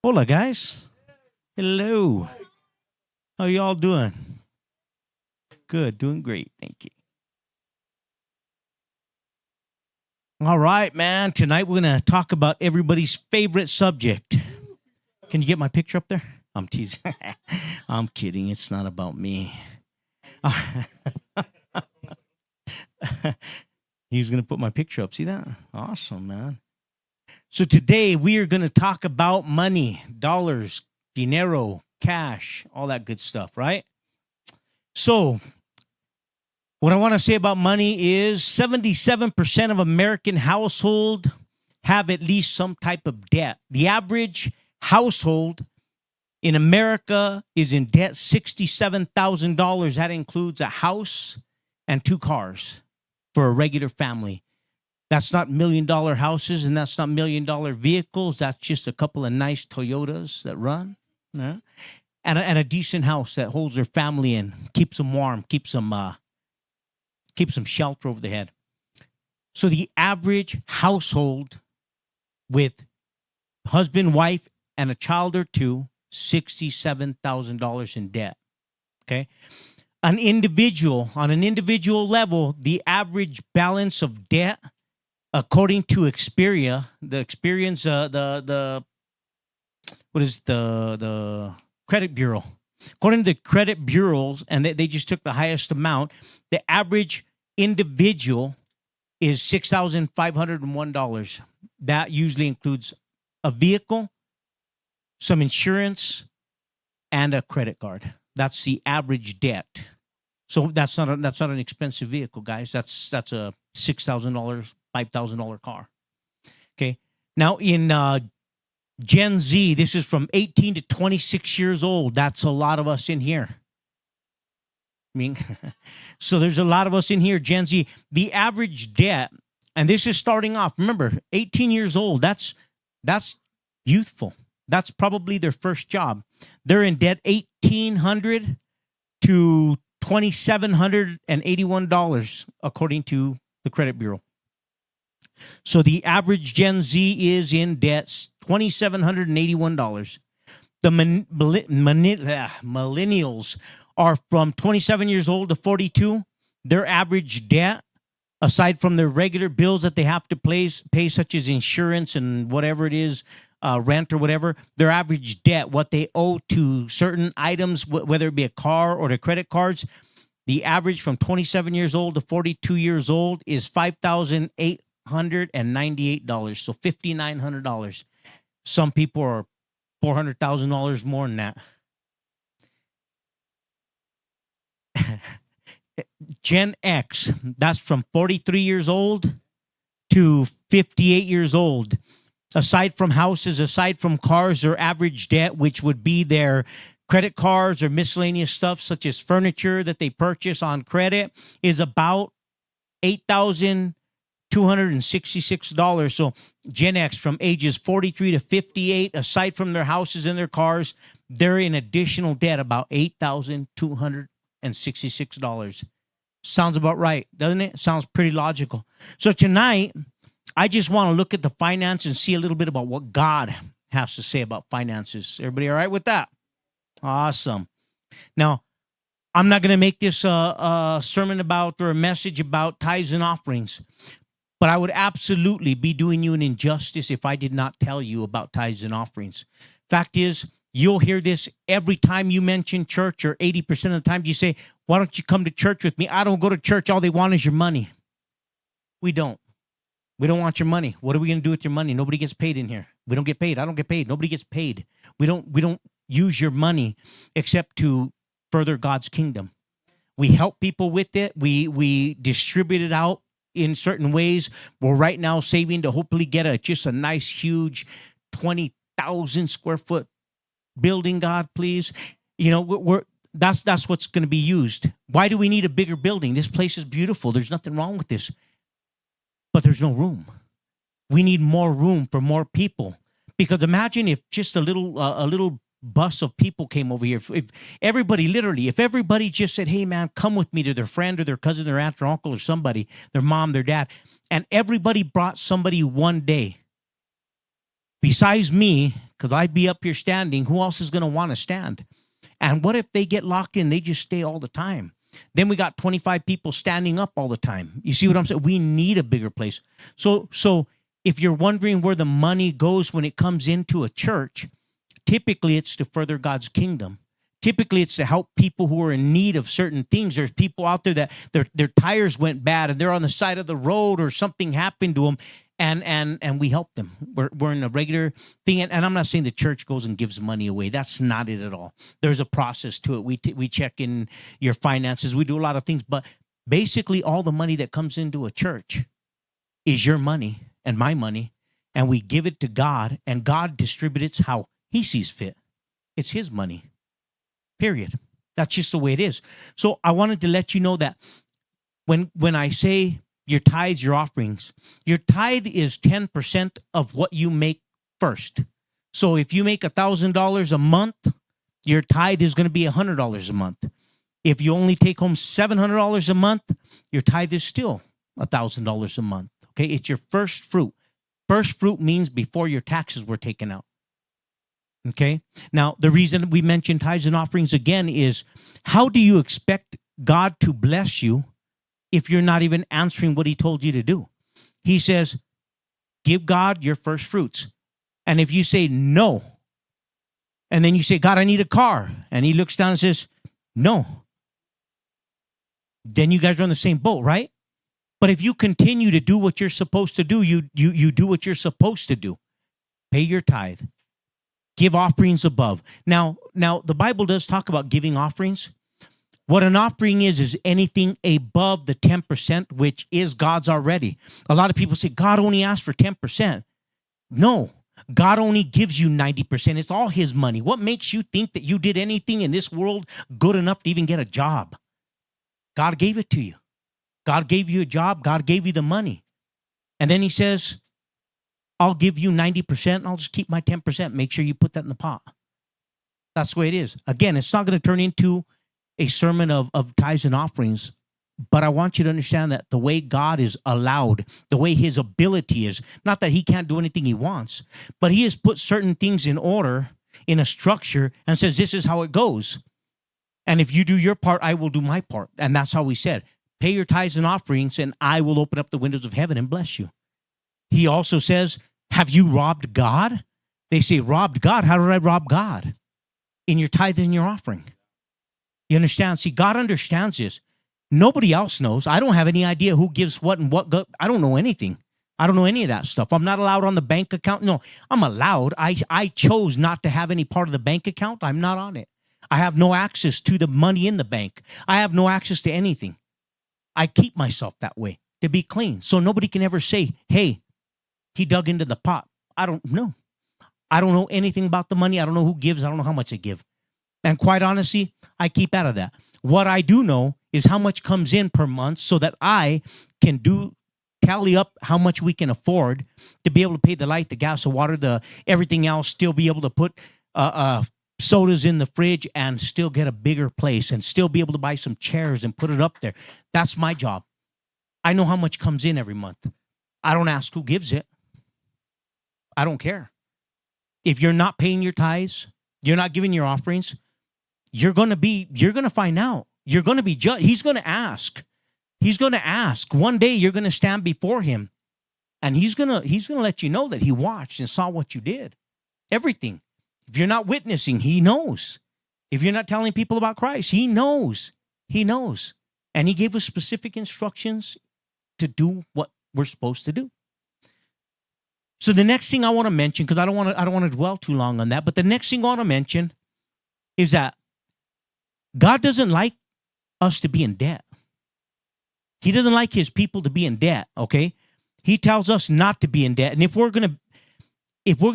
Hola, guys. Hello. How y'all doing? Good. Doing great. Thank you. All right, man. Tonight we're going to talk about everybody's favorite subject. Can you get my picture up there? I'm teasing. I'm kidding. It's not about me. He's going to put my picture up. See that? Awesome, man. So today we are going to talk about money, dollars, dinero, cash, all that good stuff, right? So what I want to say about money is 77% of American households have at least some type of debt. The average household in America is in debt $67,000. That includes a house and 2 cars for a regular family. That's not $1 million houses and that's not $1 million vehicles. That's just a couple of nice Toyotas that run, and a decent house that holds their family and keeps them warm, keeps them shelter over the head. So the average household with husband, wife, and a child or two, $67,000 in debt. Okay. On an individual level, the average balance of debt, according to Experian, the credit bureau. According to the credit bureaus, and they just took the highest amount, the average individual is $6,501. That usually includes a vehicle, some insurance, and a credit card. That's the average debt. So that's not an expensive vehicle, guys. That's a $6,000, $5,000 car. Okay. Now in Gen Z, this is from 18 to 26 years old. That's a lot of us in here. I mean, so there's a lot of us in here, Gen Z. The average debt, and this is starting off, remember, 18 years old, that's youthful. That's probably their first job. They're in debt $1,800 to $2,781, according to the credit bureau. So the average Gen Z is in debt $2,781. The millennials are from 27 years old to 42. Their average debt, aside from their regular bills that they have to pay, such as insurance and whatever it is, rent or whatever, their average debt, what they owe to certain items, whether it be a car or the credit cards, the average from 27 years old to 42 years old is $5,898. So $5,900. Some people are $400,000 more than that. Gen X, that's from 43 years old to 58 years old. Aside from houses, aside from cars, their average debt, which would be their credit cards or miscellaneous stuff such as furniture that they purchase on credit, is about $8,266. So Gen X, from ages 43 to 58, aside from their houses and their cars, they're in additional debt about $8,266. Sounds about right, doesn't it? Sounds pretty logical. So tonight, I just want to look at the finance and see a little bit about what God has to say about finances. Everybody all right with that? Awesome. Now, I'm not going to make this a sermon about or a message about tithes and offerings, but I would absolutely be doing you an injustice if I did not tell you about tithes and offerings. Fact is, you'll hear this every time you mention church, or 80% of the time you say, why don't you come to church with me? I don't go to church. All they want is your money. We don't. We don't want your money. What are we going to do with your money? Nobody gets paid in here. We don't get paid. I don't get paid. Nobody gets paid. We don't use your money except to further God's kingdom. We help people with it. We distribute it out in certain ways. We're right now saving to hopefully get just a nice, huge 20,000 square foot building, God, please. You know, that's what's going to be used. Why do we need a bigger building? This place is beautiful. There's nothing wrong with this. But there's no room. We need more room for more people. Because imagine if just a little bus of people came over here. If everybody just said, hey man, come with me to their friend or their cousin, their aunt or uncle or somebody, their mom, their dad, and everybody brought somebody one day. Besides me, because I'd be up here standing. Who else is going to want to stand? And what if they get locked in? They just stay all the time. Then we got 25 people standing up all the time. You see what I'm saying? We need a bigger place. So if you're wondering where the money goes when it comes into a church, typically it's to further God's kingdom. Typically, it's to help people who are in need of certain things. There's people out there that their tires went bad and they're on the side of the road or something happened to them, and we help them. We're in a regular thing, and I'm not saying the church goes and gives money away. That's not it at all. There's a process to it. We check in your finances. We do a lot of things, but basically, all the money that comes into a church is your money and my money, and we give it to God, and God distributes it how He sees fit. It's His money. Period. That's just the way it is. So I wanted to let you know that when I say your tithes, your offerings, your tithe is 10% of what you make first. So if you make $1,000 a month, your tithe is going to be $100 a month. If you only take home $700 a month, your tithe is still $1,000 a month. Okay, it's your first fruit. First fruit means before your taxes were taken out. Okay. Now, the reason we mention tithes and offerings again is, how do you expect God to bless you if you're not even answering what He told you to do? He says, give God your first fruits. And if you say no, and then you say, God, I need a car, and He looks down and says, no, then you guys are on the same boat, right? But if you continue to do what you're supposed to do, you do what you're supposed to do. Pay your tithe. Give offerings above. Now, the Bible does talk about giving offerings. What an offering is anything above the 10%, which is God's already. A lot of people say, God only asked for 10%. No, God only gives you 90%. It's all His money. What makes you think that you did anything in this world good enough to even get a job? God gave it to you. God gave you a job. God gave you the money. And then He says, I'll give you 90% and I'll just keep my 10%. Make sure you put that in the pot. That's the way it is. Again, it's not going to turn into a sermon of tithes and offerings, but I want you to understand that the way God is allowed, the way His ability is, not that He can't do anything He wants, but He has put certain things in order, in a structure, and says, this is how it goes. And if you do your part, I will do my part. And that's how He said, pay your tithes and offerings and I will open up the windows of heaven and bless you. He also says, have you robbed God? They say, robbed God? How did I rob God? In your tithe and your offering. You understand? See, God understands this. Nobody else knows. I don't have any idea who gives what and what. I don't know anything. I don't know any of that stuff. I'm not allowed on the bank account. No, I'm allowed. I chose not to have any part of the bank account. I'm not on it. I have no access to the money in the bank. I have no access to anything. I keep myself that way to be clean. So nobody can ever say, hey, he dug into the pot. I don't know. I don't know anything about the money. I don't know who gives. I don't know how much they give. And quite honestly, I keep out of that. What I do know is how much comes in per month so that I can tally up how much we can afford to be able to pay the light, the gas, the water, everything else, still be able to put sodas in the fridge and still get a bigger place and still be able to buy some chairs and put it up there. That's my job. I know how much comes in every month. I don't ask who gives it. I don't care. If you're not paying your tithes, you're not giving your offerings, you're going to find out. You're going to be judged. He's going to ask. He's going to ask. One day you're going to stand before Him and he's going to let you know that He watched and saw what you did. Everything. If you're not witnessing, He knows. If you're not telling people about Christ, He knows. He knows. And He gave us specific instructions to do what we're supposed to do. So the next thing I want to mention, because I don't want to dwell too long on that, but the next thing I want to mention is that God doesn't like us to be in debt. He doesn't like His people to be in debt, okay? He tells us not to be in debt. And if we're going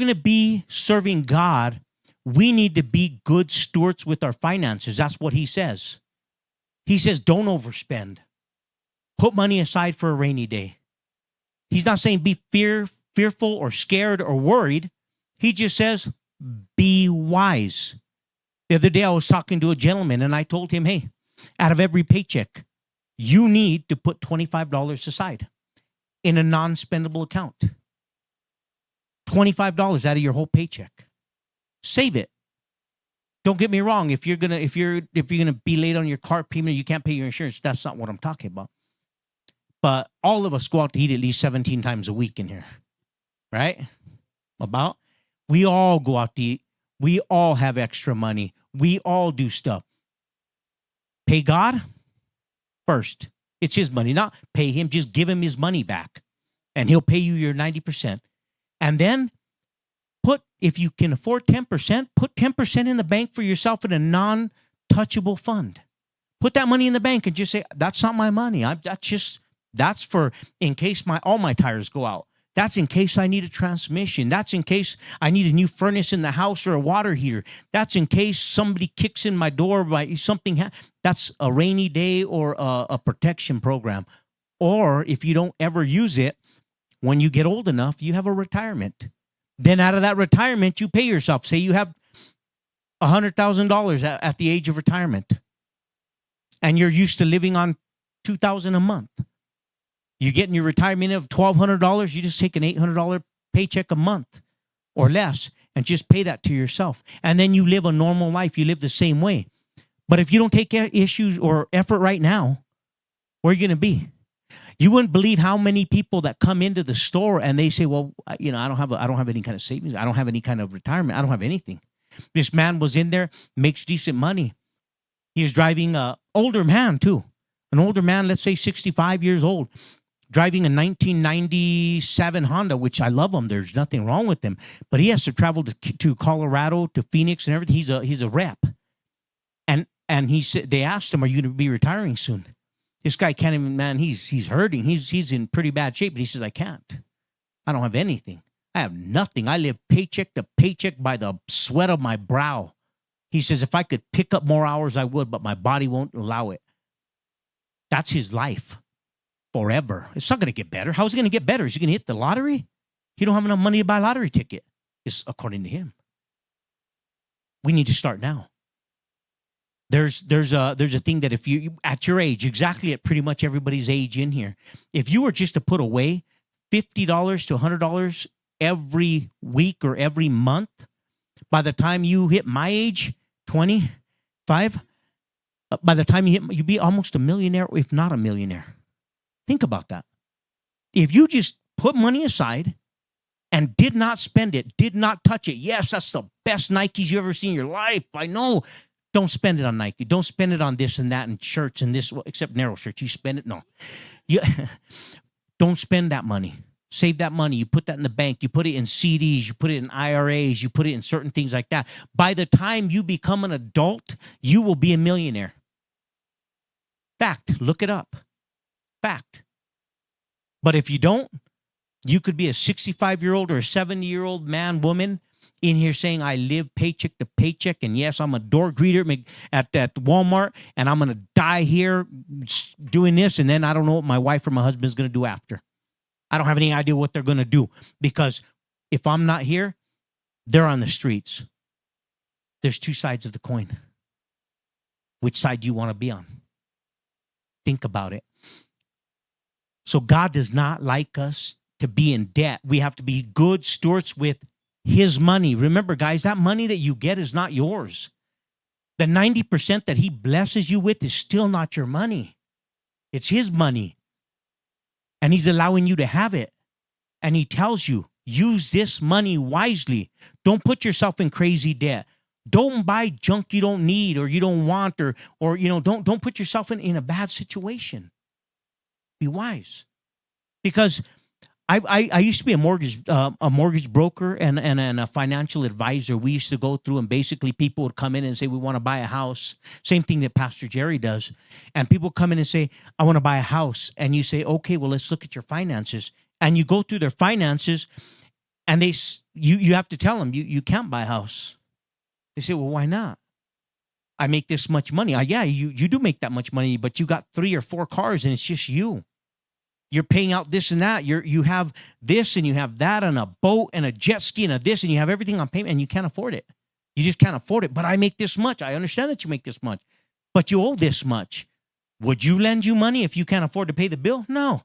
to be serving God, we need to be good stewards with our finances. That's what He says. He says, don't overspend. Put money aside for a rainy day. He's not saying be fearful or scared or worried. He just says, be wise. The other day I was talking to a gentleman and I told him, hey, out of every paycheck, you need to put $25 aside in a non-spendable account. $25 out of your whole paycheck. Save it. Don't get me wrong. If you're gonna be late on your car payment, you can't pay your insurance. That's not what I'm talking about. But all of us go out to eat at least 17 times a week in here, right? We all go out to eat. We all have extra money. We all do stuff. Pay God first. It's his money, not pay him. Just give him his money back, and he'll pay you your 90%. And then if you can afford 10%, put 10% in the bank for yourself in a non-touchable fund. Put that money in the bank and just say, that's not my money. That's for in case all my tires go out. That's in case I need a transmission. That's in case I need a new furnace in the house or a water heater. That's in case somebody kicks in my door by something. That's a rainy day or a protection program. Or if you don't ever use it, when you get old enough, you have a retirement. Then out of that retirement, you pay yourself. Say you have $100,000 at the age of retirement, and you're used to living on $2,000 a month. You get in your retirement of $1,200, you just take an $800 paycheck a month or less and just pay that to yourself. And then you live a normal life. You live the same way. But if you don't take issues or effort right now, where are you going to be? You wouldn't believe how many people that come into the store and they say, well, I don't have any kind of savings. I don't have any kind of retirement. I don't have anything. This man was in there, makes decent money. He was driving an older man too. An older man, let's say 65 years old, driving a 1997 Honda, which I love him. There's nothing wrong with him. But he has to travel to Colorado, to Phoenix and everything. He's a rep. And he said, they asked him, are you going to be retiring soon? This guy can't even, man, he's hurting. He's in pretty bad shape. But he says, I can't. I don't have anything. I have nothing. I live paycheck to paycheck by the sweat of my brow. He says, if I could pick up more hours, I would, but my body won't allow it. That's his life forever. It's not going to get better. How is it going to get better? Is he going to hit the lottery? He don't have enough money to buy a lottery ticket. It's according to him. We need to start now. There's a thing that if you at your age, exactly at pretty much everybody's age in here, if you were just to put away $50 to $100 every week or every month, by the time you hit my age, 25, by the time you'd be almost a millionaire, if not a millionaire. Think about that. If you just put money aside and did not spend it, did not touch it, yes, that's the best Nikes you ever seen in your life. I know. Don't spend it on Nike. Don't spend it on this and that and shirts and this, except narrow shirts. You spend it. No. Don't spend that money. Save that money. You put that in the bank. You put it in CDs. You put it in IRAs. You put it in certain things like that. By the time you become an adult, you will be a millionaire. Fact. Look it up. Fact. But if you don't, you could be a 65-year-old or a 70-year-old man, woman, in here saying, I live paycheck to paycheck, and yes, I'm a door greeter at Walmart, and I'm going to die here doing this, and then I don't know what my wife or my husband's going to do after. I don't have any idea what they're going to do, because if I'm not here, they're on the streets. There's two sides of the coin. Which side do you want to be on? Think about it. So God does not like us to be in debt. We have to be good stewards with his money. Remember, guys, that money that you get is not yours. The 90% that he blesses you with is still not your money. It's his money. And he's allowing you to have it. And he tells you, use this money wisely. Don't put yourself in crazy debt. Don't buy junk you don't need or you don't want, or don't put yourself in a bad situation. Be wise. Because I used to be a mortgage broker and a financial advisor. We used to go through, and basically people would come in and say, we want to buy a house. Same thing that Pastor Jerry does. And people come in and say, I want to buy a house. And you say, okay, well, let's look at your finances. And you go through their finances, and you have to tell them, you can't buy a house. They say, well, why not? I make this much money. Yeah, you do make that much money, but you got 3 or 4 cars, and it's just you. You're paying out this and that. You have this and you have that, and a boat and a jet ski and a this, and you have everything on payment, and you can't afford it. You just can't afford it. But I make this much. I understand that you make this much, but you owe this much. Would you lend you money if you can't afford to pay the bill? No.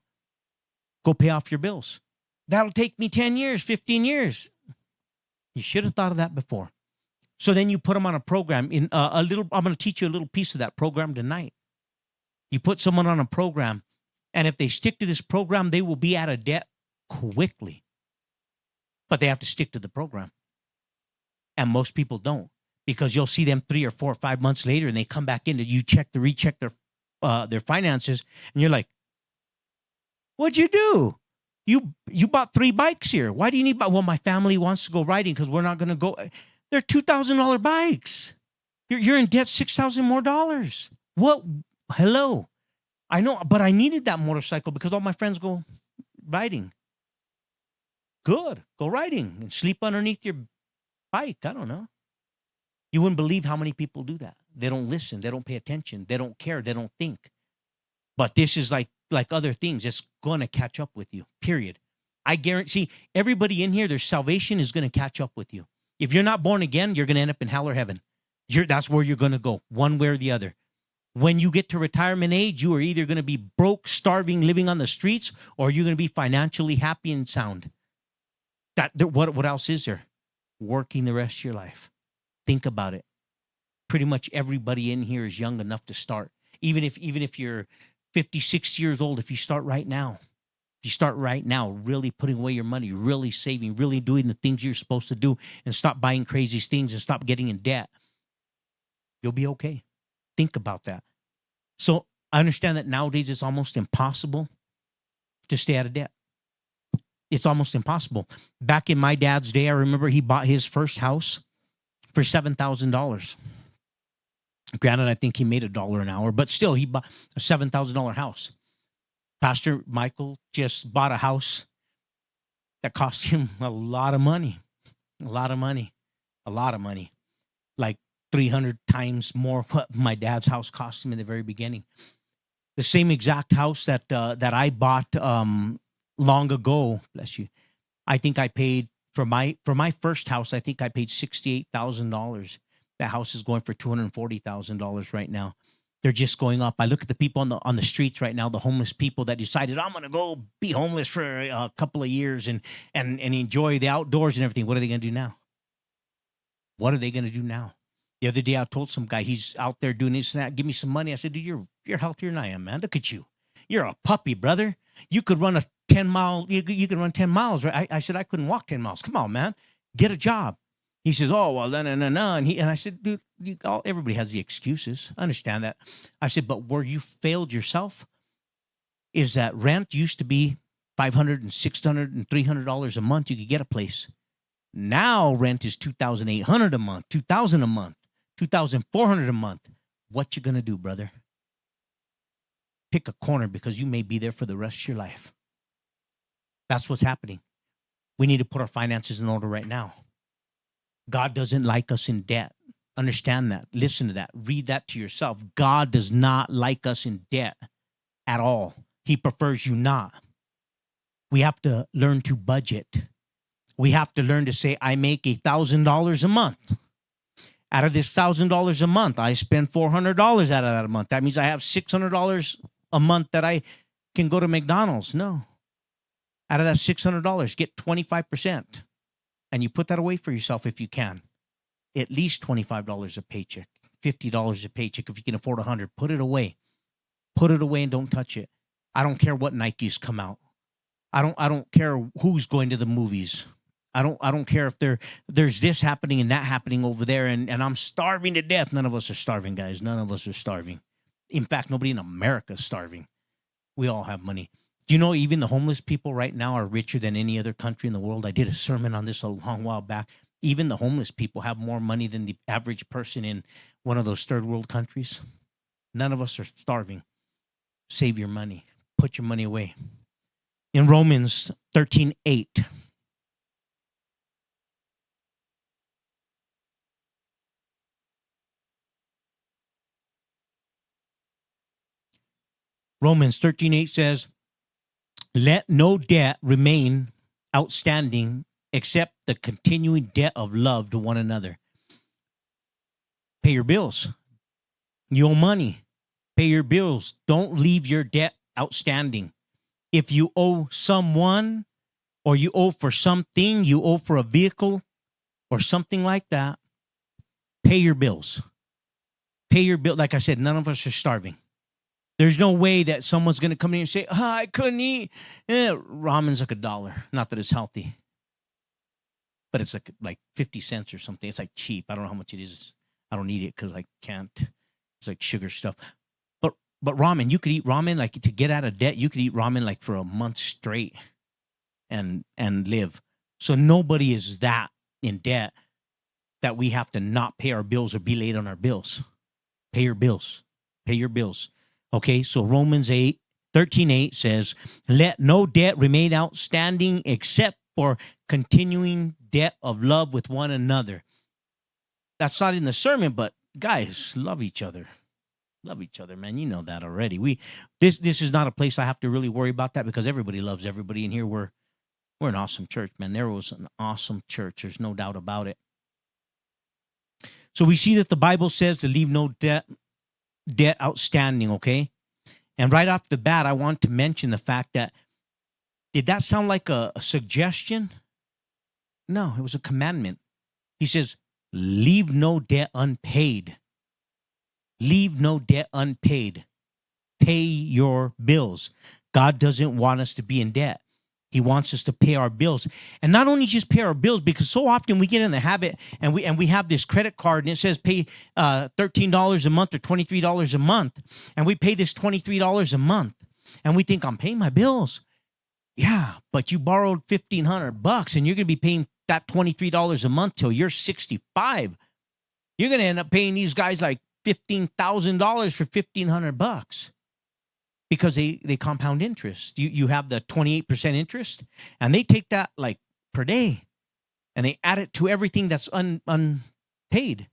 Go pay off your bills. That'll take me 10 years, 15 years. You should have thought of that before. So then you put them on a program. In a little, I'm going to teach you a little piece of that program tonight. You put someone on a program, and if they stick to this program, they will be out of debt quickly. But they have to stick to the program. And most people don't, because you'll see them 3 or 4 or 5 months later, and they come back in, and you recheck their finances, and you're like, "What'd you do? You bought 3 bikes here. Why do you need? Well, my family wants to go riding because we're not going to go. They're $2,000 bikes. You're in debt $6,000 more dollars. What? Hello, I know, but I needed that motorcycle because all my friends go riding. Good, go riding and sleep underneath your bike. I don't know. You wouldn't believe how many people do that. They don't listen. They don't pay attention. They don't care. They don't think. But this is like other things. It's going to catch up with you, period. I guarantee everybody in here, their salvation is going to catch up with you. If you're not born again, you're going to end up in hell or heaven. That's where you're going to go, one way or the other. When you get to retirement age, you are either going to be broke, starving, living on the streets, or you're going to be financially happy and sound. What else is there? Working the rest of your life. Think about it. Pretty much everybody in here is young enough to start. Even if you're 56 years old, if you start right now, really putting away your money, really saving, really doing the things you're supposed to do, and stop buying crazy things and stop getting in debt, you'll be okay. Think about that. So I understand that nowadays it's almost impossible to stay out of debt. It's almost impossible. Back in my dad's day, I remember he bought his first house for $7,000. Granted, I think he made $1 an hour, but still, he bought a $7,000 house. Pastor Michael just bought a house that cost him a lot of money. Like 300 times more what my dad's house cost him in the very beginning. The same exact house that I bought long ago, bless you. I think I paid for my first house. I think I paid $68,000. That house is going for $240,000 right now. They're just going up. I look at the people on the streets right now, the homeless people that decided, I'm going to go be homeless for a couple of years and enjoy the outdoors and everything. What are they going to do now? What are they going to do now? The other day, I told some guy, he's out there doing this and that. Give me some money. I said, dude, you're healthier than I am, man. Look at you. You're a puppy, brother. You could run a 10-mile. You could run 10 miles, right? I said, I couldn't walk 10 miles. Come on, man. Get a job. He says, oh, well, no. And I said, dude, everybody has the excuses. I understand that. I said, but where you failed yourself is that rent used to be $500 and $600 and $300 a month. You could get a place. Now rent is $2,800 a month, $2,000 a month, $2,400 a month. What you gonna do, brother? Pick a corner, because you may be there for the rest of your life. That's what's happening. We need to put our finances in order right now. God doesn't like us in debt. Understand that. Listen to that. Read that to yourself. God does not like us in debt at all. He prefers you not. We have to learn to budget. We have to learn to say, I make $1,000 a month. Out of this $1,000 a month, I spend $400 out of that a month. That means I have $600 a month that I can go to McDonald's. No. Out of that $600, get 25%. And you put that away for yourself if you can. At least $25 a paycheck, $50 a paycheck. If you can afford $100, put it away. Put it away and don't touch it. I don't care what Nikes come out. I don't care who's going to the movies. I don't care if there's this happening and that happening over there, and I'm starving to death. None of us are starving, guys. None of us are starving. In fact, nobody in America is starving. We all have money. Do you know even the homeless people right now are richer than any other country in the world? I did a sermon on this a long while back. Even the homeless people have more money than the average person in one of those third world countries. None of us are starving. Save your money. Put your money away. In Romans 13:8. Romans 13:8 says, let no debt remain outstanding except the continuing debt of love to one another. Pay your bills. You owe money. Pay your bills. Don't leave your debt outstanding. If you owe someone, or you owe for something, you owe for a vehicle or something like that, Pay your bills. Pay your bill. Like I said, none of us are starving. There's no way that someone's going to come in and say, I couldn't eat. Ramen's like $1. Not that it's healthy, but it's like 50 cents or something. It's like cheap. I don't know how much it is. I don't eat it because I can't. It's like sugar stuff. But ramen, you could eat ramen like to get out of debt. You could eat ramen like for a month straight and live. So nobody is that in debt that we have to not pay our bills or be late on our bills. Pay your bills. Pay your bills. Okay, so Romans 13:8 says, let no debt remain outstanding except for continuing debt of love with one another. That's not in the sermon, but guys, love each other. Love each other, man. You know that already. This is not a place I have to really worry about that because everybody loves everybody. And here we're an awesome church, man. There was an awesome church. There's no doubt about it. So we see that the Bible says to leave no debt outstanding, okay? And right off the bat, I want to mention the fact that, did that sound like a suggestion? No, it was a commandment. He says, leave no debt unpaid. Leave no debt unpaid. Pay your bills. God doesn't want us to be in debt. He wants us to pay our bills. And not only just pay our bills, because so often we get in the habit and we have this credit card and it says pay $13 a month or $23 a month. And we pay this $23 a month. And we think, I'm paying my bills. Yeah, but you borrowed $1,500 and you're going to be paying that $23 a month till you're 65. You're going to end up paying these guys like $15,000 for $1,500 because they compound interest. You have the 28% interest, and they take that like per day, and they add it to everything that's unpaid.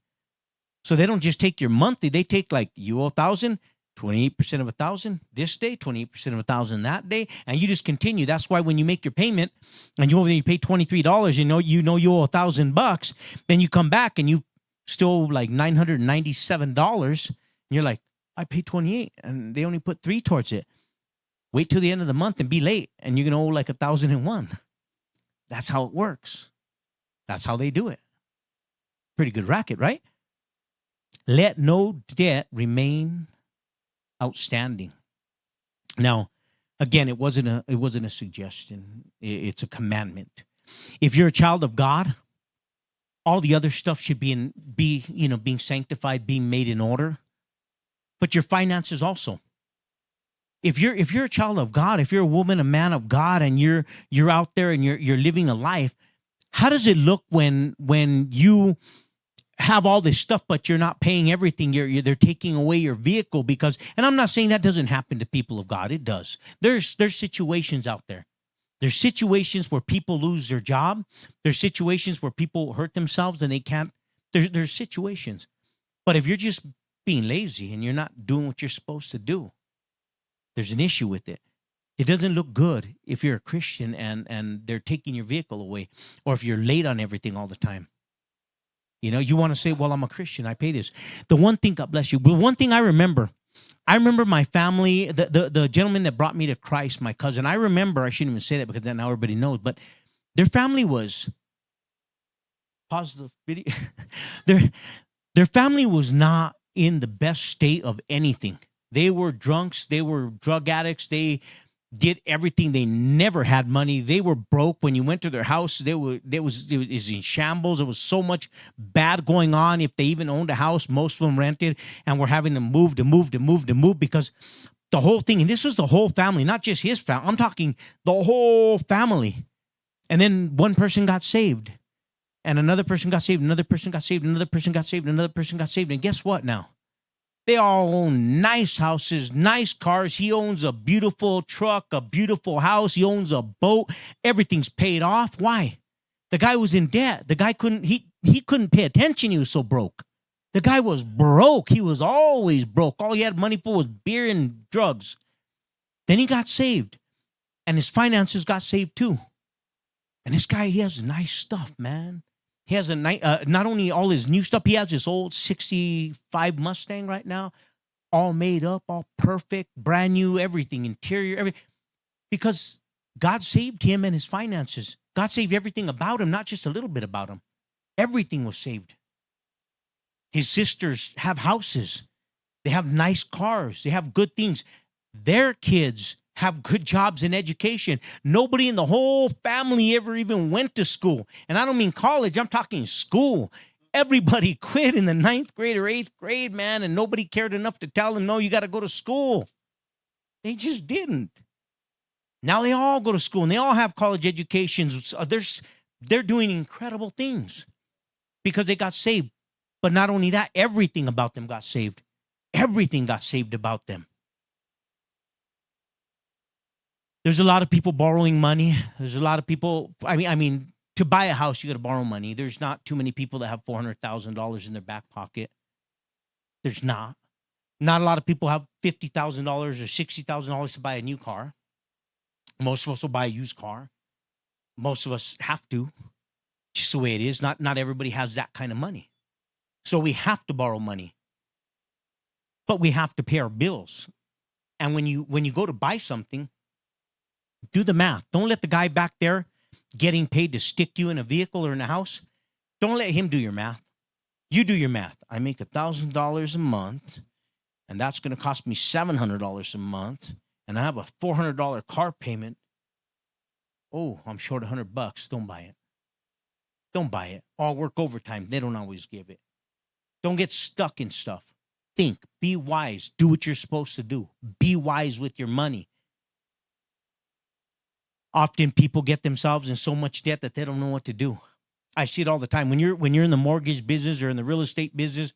So they don't just take your monthly; they take like you owe 1,000, 28% of 1,000 this day, 28% of 1,000 that day, and you just continue. That's why when you make your payment and you pay $23, you know you owe $1,000, then you come back and you still like $997, and you're like, I paid 28 and they only put 3 towards it. Wait till the end of the month and be late and you're going to owe like 1,001. That's how it works. That's how they do it. Pretty good racket, right? Let no debt remain outstanding. Now, again, it wasn't a suggestion. It's a commandment. If you're a child of God, all the other stuff should be being sanctified, being made in order. But your finances also. If you're a child of God, if you're a woman, a man of God, and you're out there and you're living a life, how does it look when you have all this stuff, but you're not paying everything? They're taking away your vehicle because, and I'm not saying that doesn't happen to people of God. It does. There's situations out there. There's situations where people lose their job. There's situations where people hurt themselves and they can't. There's situations. But if you're just being lazy and you're not doing what you're supposed to do, there's an issue with it. It doesn't look good if you're a Christian and they're taking your vehicle away, or if you're late on everything all the time. You want to say, well, I'm a Christian, I pay this. The one thing, God bless you, but one thing I remember my family, the gentleman that brought me to Christ, my cousin, I shouldn't even say that because then now everybody knows, but their family was, pause the video, their family was not in the best state of anything. They were drunks, they were drug addicts, they did everything. They never had money. They were broke. When you went to their house, it was in shambles. There was so much bad going on. If they even owned a house, most of them rented and were having to move because the whole thing, and this was the whole family, not just his family. I'm talking the whole family. And then one person got saved, and another person got saved, another person got saved, another person got saved, another person got saved. And guess what now? They all own nice houses, nice cars. He owns a beautiful truck, a beautiful house. He owns a boat. Everything's paid off. Why? The guy was in debt. The guy couldn't pay attention. He was so broke. The guy was broke. He was always broke. All he had money for was beer and drugs. Then he got saved, and his finances got saved too. And this guy, he has nice stuff, man. He has not only all his new stuff, he has his old 65 Mustang right now, all made up, all perfect, brand new, everything, interior, everything. Because God saved him and his finances. God saved everything about him, not just a little bit about him. Everything was saved. His sisters have houses. They have nice cars. They have good things. Their kids have good jobs and education. Nobody in the whole family ever even went to school. And I don't mean college. I'm talking school. Everybody quit in the 9th grade or 8th grade, man, and nobody cared enough to tell them, no, you got to go to school. They just didn't. Now they all go to school and they all have college educations. They're doing incredible things because they got saved. But not only that, everything about them got saved. Everything got saved about them. There's a lot of people borrowing money. There's a lot of people, I mean, to buy a house, you got to borrow money. There's not too many people that have $400,000 in their back pocket. There's not. Not a lot of people have $50,000 or $60,000 to buy a new car. Most of us will buy a used car. Most of us have to. Just the way it is. Not everybody has that kind of money. So we have to borrow money. But we have to pay our bills. And when you go to buy something, do the math. Don't let the guy back there getting paid to stick you in a vehicle or in a house. Don't let him do your math. You do your math. I make $1,000 a month, and that's going to cost me $700 a month, and I have a $400 car payment. Oh, I'm short $100. Don't buy it. Don't buy it. I'll work overtime. They don't always give it. Don't get stuck in stuff. Think. Be wise. Do what you're supposed to do. Be wise with your money. Often people get themselves in so much debt that they don't know what to do. I see it all the time. When you're in the mortgage business or in the real estate business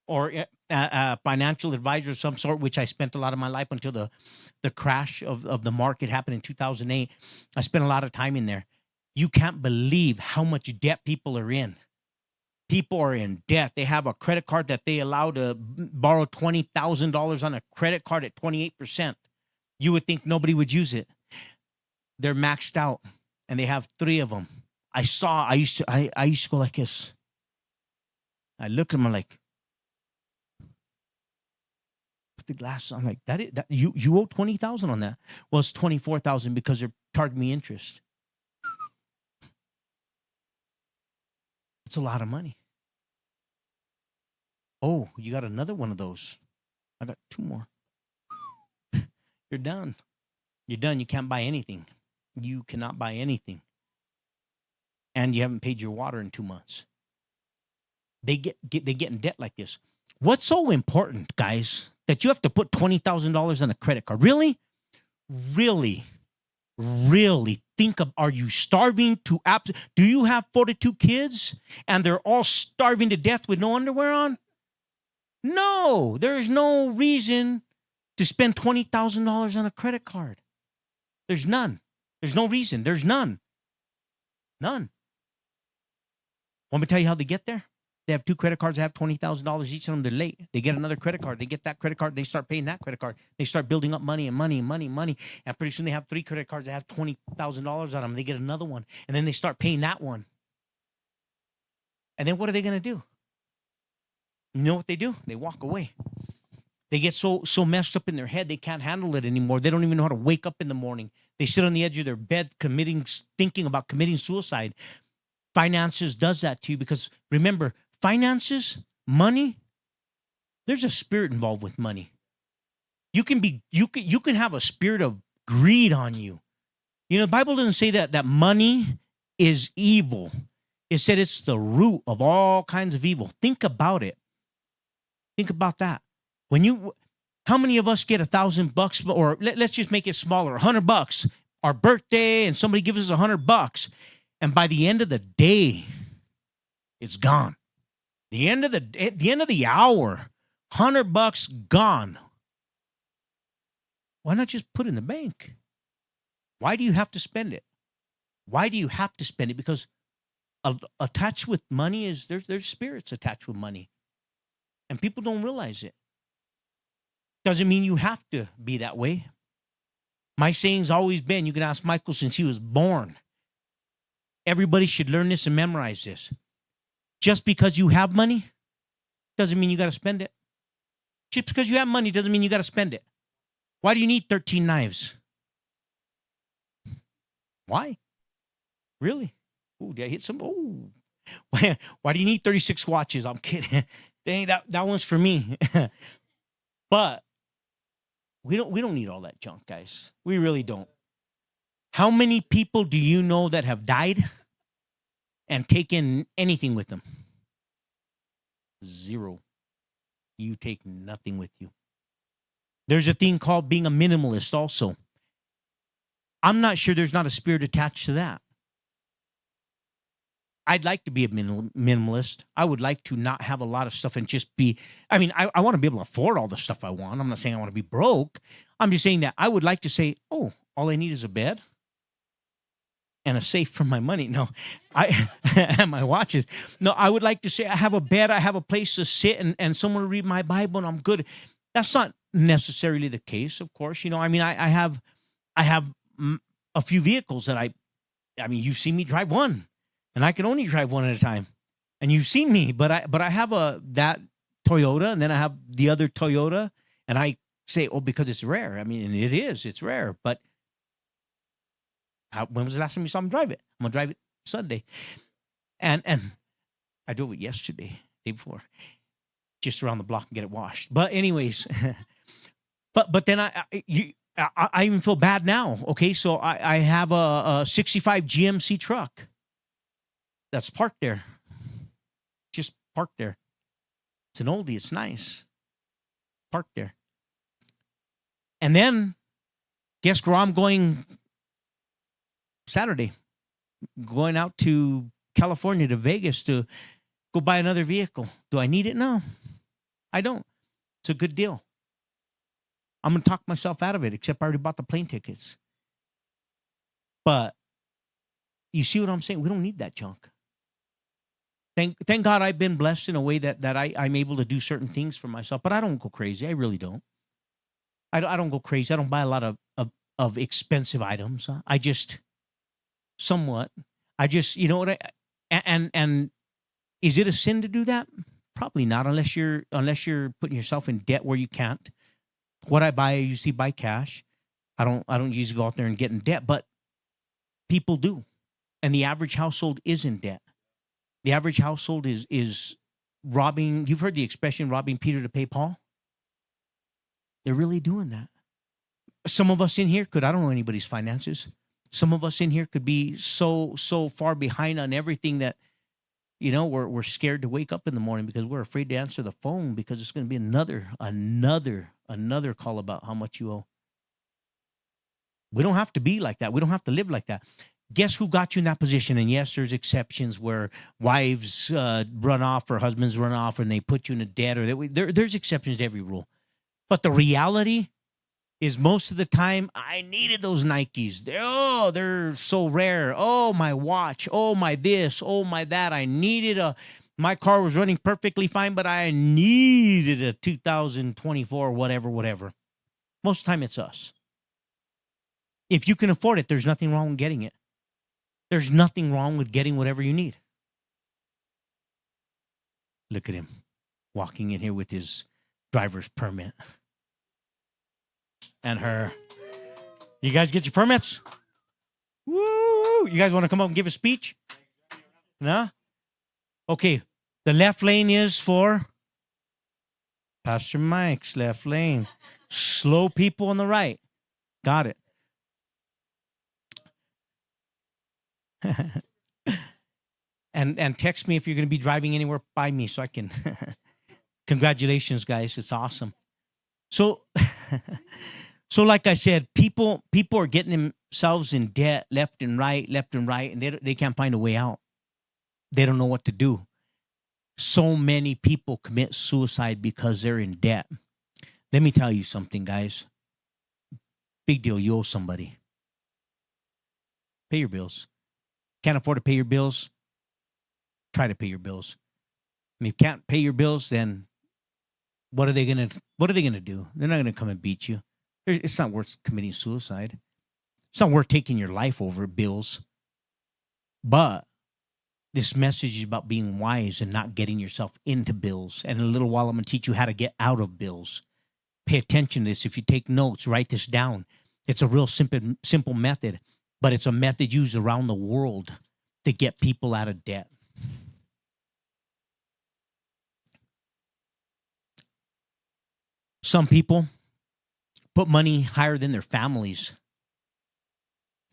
or a financial advisor of some sort, which I spent a lot of my life until the crash of the market happened in 2008. I spent a lot of time in there. You can't believe how much debt people are in. People are in debt. They have a credit card that they allow to borrow $20,000 on a credit card at 28%. You would think nobody would use it. They're maxed out, and they have 3 of them. I used to go like this. I look at them, I'm like, put the glasses on, like that you owe $20,000 on that. Well, it's $24,000 because they're charging me interest. It's a lot of money. Oh, you got another one of those. I got 2 more. You're done. You're done. You can't buy anything. You cannot buy anything. And you haven't paid your water in 2 months. They get in debt like this. What's so important, guys, that you have to put $20,000 on a credit card? Really? Really? Really think of, are you starving to, do you have 42 kids and they're all starving to death with no underwear on? No, there is no reason to spend $20,000 on a credit card. There's none. There's no reason. There's none. None. Want me to tell you how they get there? They have 2 credit cards that have $20,000 each of them. They're late. They get another credit card. They get that credit card. They start paying that credit card. They start building up money and money and money and money. And pretty soon they have 3 credit cards that have $20,000 on them. They get another one. And then they start paying that one. And then what are they going to do? You know what they do? They walk away. They get so messed up in their head, they can't handle it anymore. They don't even know how to wake up in the morning. They sit on the edge of their bed thinking about committing suicide. Finances does that to you because, remember, finances, money, there's a spirit involved with money. You can have a spirit of greed on you. You know, the Bible doesn't say that money is evil. It said it's the root of all kinds of evil. Think about it. Think about that. How many of us get $1,000, or let's just make it smaller, $100, our birthday, and somebody gives us $100, and by the end of the day, it's gone. The end of the hour, $100 gone. Why not just put it in the bank? Why do you have to spend it? Why do you have to spend it? Because attached with money is there's spirits attached with money, and people don't realize it. Doesn't mean you have to be that way. My saying's always been, you can ask Michael since he was born. Everybody should learn this and memorize this. Just because you have money doesn't mean you got to spend it. Just because you have money doesn't mean you got to spend it. Why do you need 13 knives? Why? Really? Oh, did I hit some? Oh. Why do you need 36 watches? I'm kidding. Dang, that one's for me. But we don't need all that junk, guys. We really don't. How many people do you know that have died and taken anything with them? Zero. You take nothing with you. There's a thing called being a minimalist also. I'm not sure there's not a spirit attached to that. I'd like to be a minimalist. I would like to not have a lot of stuff and just be, I mean, I want to be able to afford all the stuff I want. I'm not saying I want to be broke. I'm just saying that I would like to say, oh, all I need is a bed and a safe for my money. No, and my watches. No, I would like to say I have a bed, I have a place to sit and someone to read my Bible and I'm good. That's not necessarily the case, of course. You know, I mean, I have a few vehicles that I mean, you've seen me drive one. And I can only drive one at a time. And you've seen me, but I have that Toyota, and then I have the other Toyota, and I say, oh, because it's rare. I mean, it's rare. But when was the last time you saw me drive it? I'm gonna drive it Sunday, and I drove it yesterday, day before, just around the block and get it washed. But anyways, but then I even feel bad now. Okay, so I have a 65 GMC truck that's parked there. Just parked there. It's an oldie. It's nice. Parked there. And then, guess where I'm going Saturday? Going out to California, to Vegas, to go buy another vehicle. Do I need it? No, I don't. It's a good deal. I'm going to talk myself out of it, except I already bought the plane tickets. But you see what I'm saying? We don't need that junk. Thank God I've been blessed in a way that I'm able to do certain things for myself, but I don't go crazy. I really don't. I don't go crazy. I don't buy a lot of expensive items. I just somewhat. I just, you know what? And is it a sin to do that? Probably not, unless you're putting yourself in debt where you can't. What I buy, I usually buy cash. I don't usually go out there and get in debt, but people do, and the average household is in debt. The average household is robbing. You've heard the expression robbing Peter to pay Paul? They're really doing that. Some of us in here I don't know anybody's finances. Some of us in here could be so far behind on everything that, you know, we're scared to wake up in the morning because we're afraid to answer the phone because it's going to be another call about how much you owe. We don't have to be like that. We don't have to live like that. Guess who got you in that position? And yes, there's exceptions where wives run off or husbands run off and they put you in a debt, or there's exceptions to every rule. But the reality is most of the time, I needed those Nikes. They're so rare. Oh, my watch. Oh, my this. Oh, my that. My car was running perfectly fine, but I needed a 2024, whatever. Most of the time, it's us. If you can afford it, there's nothing wrong with getting it. There's nothing wrong with getting whatever you need. Look at him walking in here with his driver's permit. And her. You guys get your permits? Woo! You guys want to come up and give a speech? No? Okay. The left lane is for Pastor Mike's left lane. Slow people on the right. Got it. and text me if you're going to be driving anywhere by me so I can. Congratulations, guys. It's awesome. So like I said, people are getting themselves in debt left and right, and they can't find a way out. They don't know what to do. So many people commit suicide because they're in debt. Let me tell you something, guys. Big deal. You owe somebody. Pay your bills. Can't afford to pay your bills? Try to pay your bills. If you can't pay your bills, then what are they gonna do? They're not gonna come and beat you. It's not worth committing suicide. It's not worth taking your life over bills. But this message is about being wise and not getting yourself into bills. And in a little while, I'm gonna teach you how to get out of bills. Pay attention to this. If you take notes, write this down. It's a real simple method. But it's a method used around the world to get people out of debt. Some people put money higher than their families.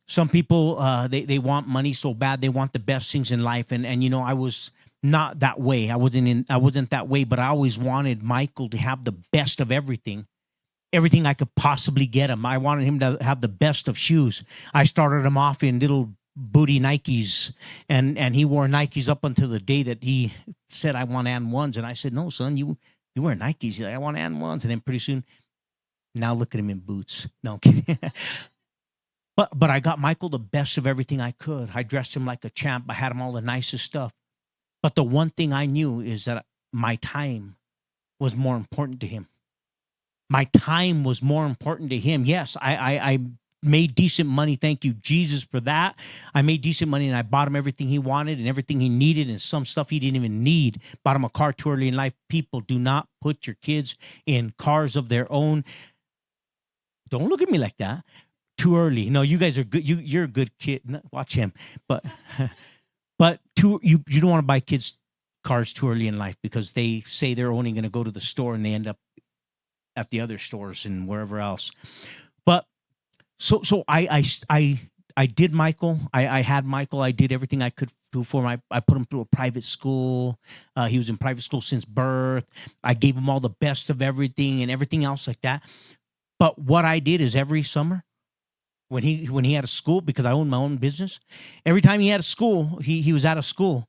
Some people they want money so bad, they want the best things in life. And I was not that way. I wasn't that way, but I always wanted Michael to have the best of everything I could possibly get him. I wanted him to have the best of shoes. I started him off in little booty Nikes, and he wore Nikes up until the day that he said, I want And1s. And I said, no, son, you wear Nikes. He's like, I want And1s. And then pretty soon, now look at him in boots. No, I'm kidding. But I got Michael the best of everything I could. I dressed him like a champ. I had him all the nicest stuff. But the one thing I knew is that my time was more important to him. My time was more important to him. Yes, I made decent money. Thank you, Jesus, for that. I made decent money, and I bought him everything he wanted and everything he needed, and some stuff he didn't even need. Bought him a car too early in life. People, do not put your kids in cars of their own. Don't look at me like that. Too early. No, you guys are good. You're a good kid. Watch him. But you don't want to buy kids cars too early in life, because they say they're only going to go to the store and they end up at the other stores and wherever else. But so I did Michael. I had Michael. I did everything I could do for him. I put him through a private school. He was in private school since birth. I gave him all the best of everything and everything else like that. But what I did is every summer, when he had a school, because I owned my own business, every time he had a school, he was out of school,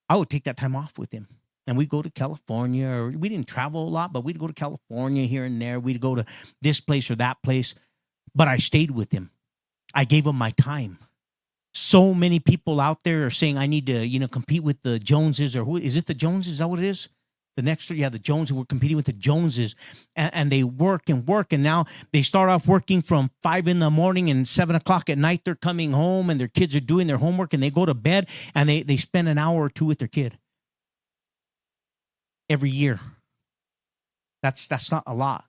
I would take that time off with him. And we'd go to California, or we didn't travel a lot, but we'd go to California here and there. We'd go to this place or that place. But I stayed with him. I gave him my time. So many people out there are saying I need to, compete with the Joneses, or who is it? The Joneses? Is that what it is? The Joneses. We're competing with the Joneses, and they work and work, and now they start off working from 5 a.m. and 7 o'clock at night. They're coming home, and their kids are doing their homework, and they go to bed, and they spend an hour or two with their kid every year. That's not a lot.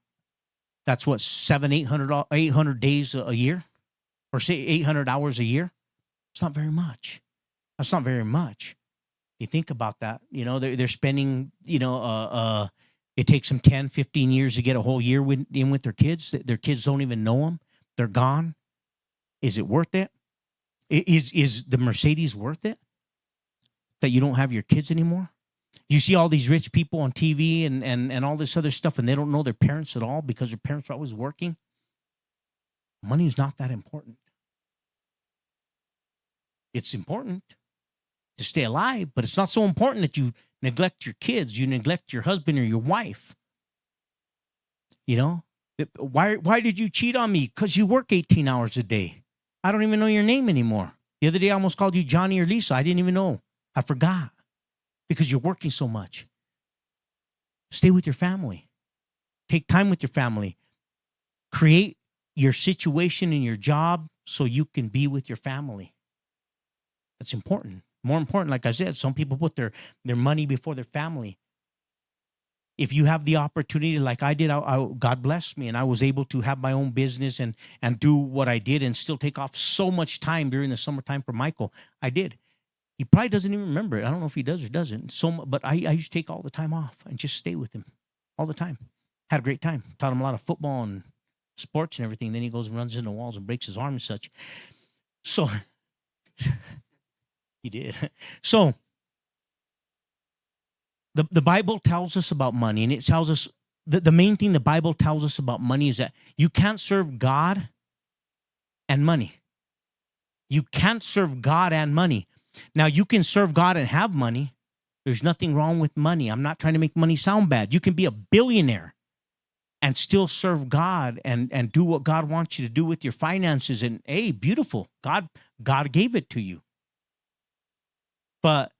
That's what, 800 days a year, or say 800 hours a year. It's not very much. That's not very much. You think about that, they're spending, it takes them 10, 15 years to get a whole year in with their kids. Their kids don't even know them. They're gone. Is it worth it? Is the Mercedes worth it? That you don't have your kids anymore? You see all these rich people on TV and all this other stuff, and they don't know their parents at all because their parents are always working. Money is not that important. It's important to stay alive, but it's not so important that you neglect your kids, you neglect your husband or your wife. Why did you cheat on me? Because you work 18 hours a day. I don't even know your name anymore. The other day I almost called you Johnny or Lisa. I didn't even know. I forgot, because you're working so much. Stay with your family. Take time with your family. Create your situation in your job so you can be with your family. That's important. More important, like I said, some people put their money before their family. If you have the opportunity, like I did, God blessed me, and I was able to have my own business and do what I did, and still take off so much time during the summertime for Michael. I did. He probably doesn't even remember it. I don't know if he does or doesn't. But I used to take all the time off and just stay with him all the time. Had a great time. Taught him a lot of football and sports and everything. Then he goes and runs into walls and breaks his arm and such. So he did. So the Bible tells us about money, and it tells us the main thing the Bible tells us about money is that you can't serve God and money. You can't serve God and money. Now, you can serve God and have money. There's nothing wrong with money. I'm not trying to make money sound bad. You can be a billionaire and still serve God and do what God wants you to do with your finances. And hey, beautiful. God gave it to you. But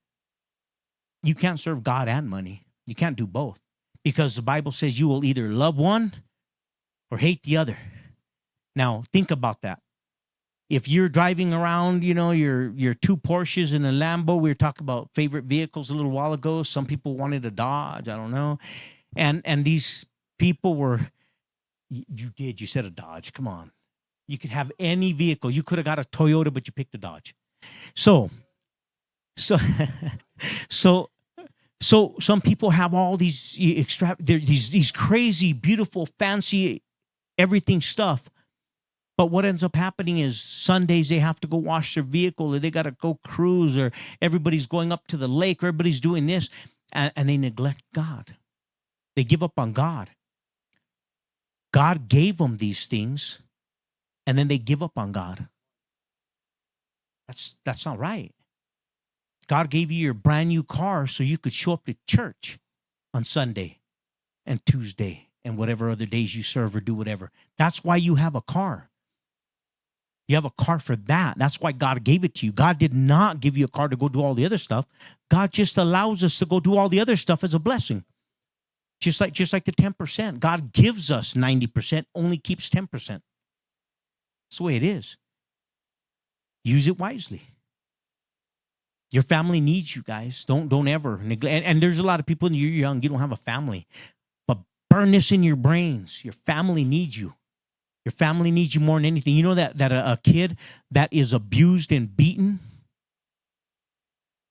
you can't serve God and money. You can't do both, because the Bible says you will either love one or hate the other. Now, think about that. If you're driving around, your two Porsches and a Lambo, we were talking about favorite vehicles a little while ago. Some people wanted a Dodge, I don't know. And these people were, you said a Dodge, come on. You could have any vehicle. You could have got a Toyota, but you picked a Dodge. So So some people have all these these crazy, beautiful, fancy, everything stuff. But what ends up happening is Sundays they have to go wash their vehicle, or they got to go cruise, or everybody's going up to the lake, or everybody's doing this, and they neglect God. They give up on God. God gave them these things, and then they give up on God. That's not right. God gave you your brand new car so you could show up to church on Sunday and Tuesday and whatever other days you serve or do whatever. That's why you have a car. You have a car for that. That's why God gave it to you. God did not give you a car to go do all the other stuff. God just allows us to go do all the other stuff as a blessing. Just like the 10%. God gives us 90%, only keeps 10%. That's the way it is. Use it wisely. Your family needs you, guys. Don't ever neglect. And there's a lot of people, you're young, you don't have a family. But burn this in your brains. Your family needs you. Your family needs you more than anything. You know that a kid that is abused and beaten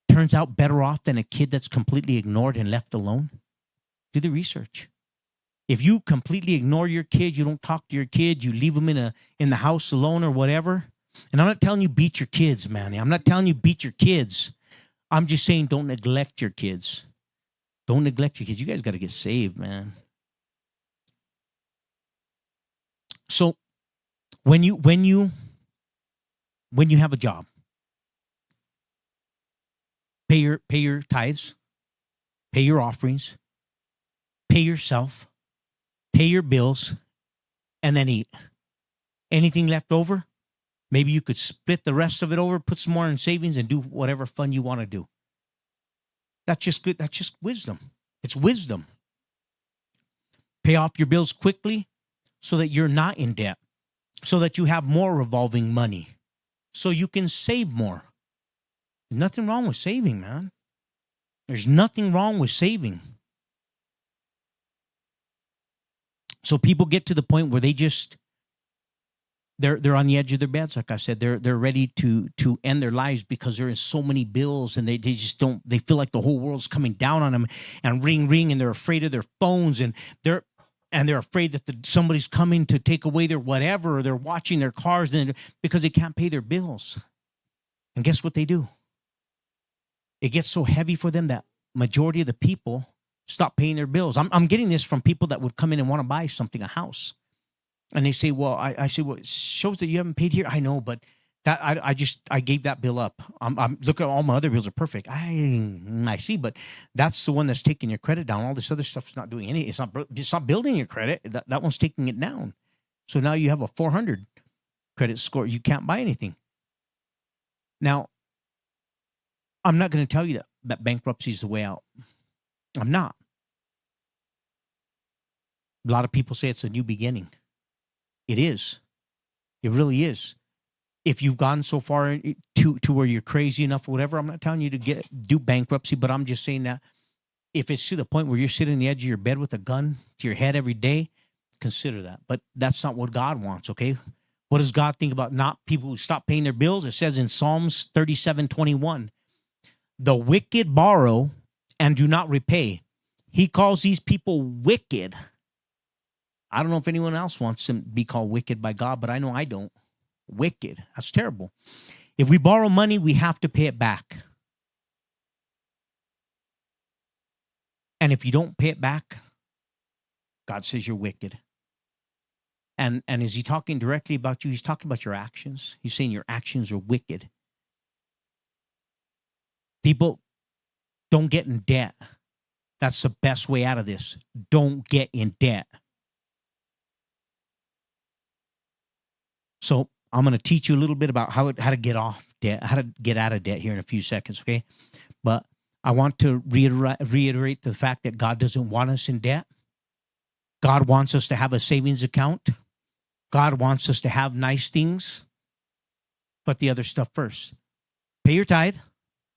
turns out better off than a kid that's completely ignored and left alone? Do the research. If you completely ignore your kid, you don't talk to your kid, you leave them in the house alone or whatever. And I'm not telling you beat your kids, man. I'm not telling you beat your kids. I'm just saying don't neglect your kids. Don't neglect your kids. You guys got to get saved, man. So when you have a job, pay your tithes, pay your offerings, pay yourself, pay your bills, and then eat. Anything left over, maybe you could split the rest of it over, put some more in savings, and do whatever fun you want to do. That's just good. That's just wisdom. It's wisdom. Pay off your bills quickly so that you're not in debt, so that you have more revolving money, so you can save more. There's nothing wrong with saving, man. There's nothing wrong with saving. So people get to the point where they just, they're on the edge of their beds. Like I said, they're ready to end their lives because there is so many bills, and they just don't, they feel like the whole world's coming down on them, and ring, and they're afraid of their phones, and they're afraid that somebody's coming to take away their whatever, or they're watching their cars because they can't pay their bills. And guess what they do? It gets so heavy for them that majority of the people stop paying their bills. I'm getting this from people that would come in and want to buy something, a house. And they say, well, I say, well, it shows that you haven't paid here. I know, but that I gave that bill up. I'm look at all my other bills are perfect. I see, but that's the one that's taking your credit down. All this other stuff's not doing any. It's not building your credit. That one's taking it down. So now you have a 400 credit score. You can't buy anything. Now, I'm not going to tell you that bankruptcy is the way out. I'm not. A lot of people say it's a new beginning. It is. It really is. If you've gone so far to where you're crazy enough or whatever, I'm not telling you to do bankruptcy, but I'm just saying that if it's to the point where you're sitting on the edge of your bed with a gun to your head every day, consider that. But that's not what God wants, okay? What does God think about not people who stop paying their bills? It says in Psalms 37:21, the wicked borrow and do not repay. He calls these people wicked. I don't know if anyone else wants to be called wicked by God, but I know I don't. Wicked. That's terrible. If we borrow money, we have to pay it back. And if you don't pay it back, God says you're wicked. And is he talking directly about you? He's talking about your actions. He's saying your actions are wicked. People, don't get in debt. That's the best way out of this. Don't get in debt. So I'm going to teach you a little bit about how to get off debt, how to get out of debt here in a few seconds, okay? But I want to reiterate the fact that God doesn't want us in debt. God wants us to have a savings account. God wants us to have nice things. But the other stuff first. Pay your tithe,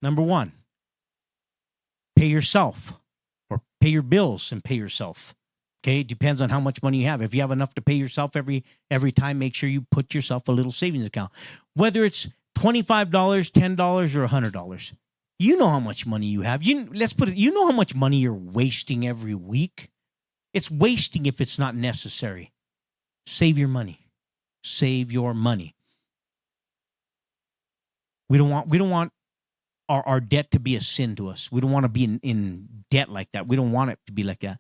number one. Pay yourself, or pay your bills and pay yourself. Okay, it depends on how much money you have. If you have enough to pay yourself every time, make sure you put yourself a little savings account. Whether it's $25, $10, or $100. You know how much money you have. Let's put it, you know how much money you're wasting every week. It's wasting if it's not necessary. Save your money. Save your money. We don't want our debt to be a sin to us. We don't want to be in debt like that. We don't want it to be like that.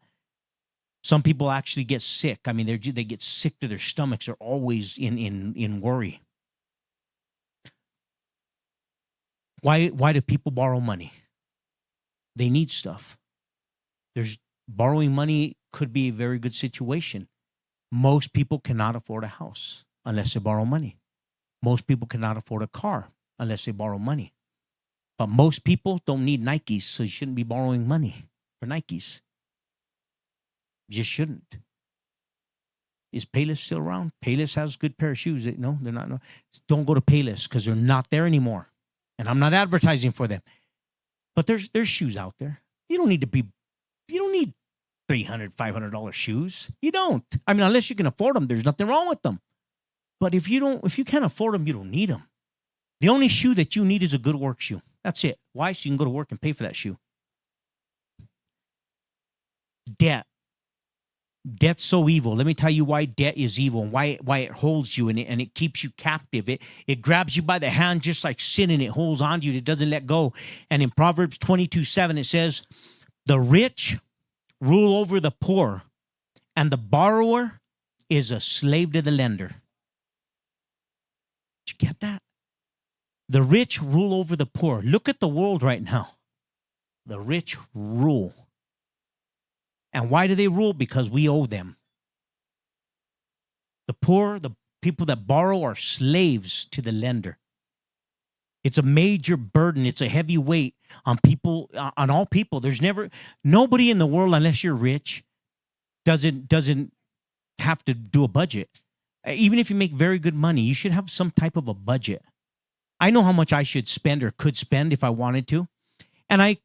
Some people actually get sick. I mean, they get sick to their stomachs. They're always in worry. Why do people borrow money? They need stuff. Borrowing money could be a very good situation. Most people cannot afford a house unless they borrow money. Most people cannot afford a car unless they borrow money. But most people don't need Nikes, so you shouldn't be borrowing money for Nikes. You just shouldn't. Is Payless still around? Payless has a good pair of shoes. No, they're not. No. Don't go to Payless because they're not there anymore. And I'm not advertising for them. But there's shoes out there. You don't need $300, $500 shoes. You don't. I mean, unless you can afford them, there's nothing wrong with them. But if you can't afford them, you don't need them. The only shoe that you need is a good work shoe. That's it. Why? So you can go to work and pay for that shoe. Debt. Debt's so evil. Let me tell you why debt is evil and why it holds you and it keeps you captive. It grabs you by the hand just like sin, and it holds on to you. It doesn't let go. And in Proverbs 22:7, it says, the rich rule over the poor, and the borrower is a slave to the lender. Did you get that? The rich rule over the poor. Look at the world right now. The rich rule. And why do they rule? Because we owe them. The poor, the people that borrow, are slaves to the lender. It's a major burden. It's a heavy weight on people, on all people. There's nobody in the world, unless you're rich, doesn't have to do a budget. Even if you make very good money, you should have some type of a budget. I know how much I should spend or could spend if I wanted to. And I,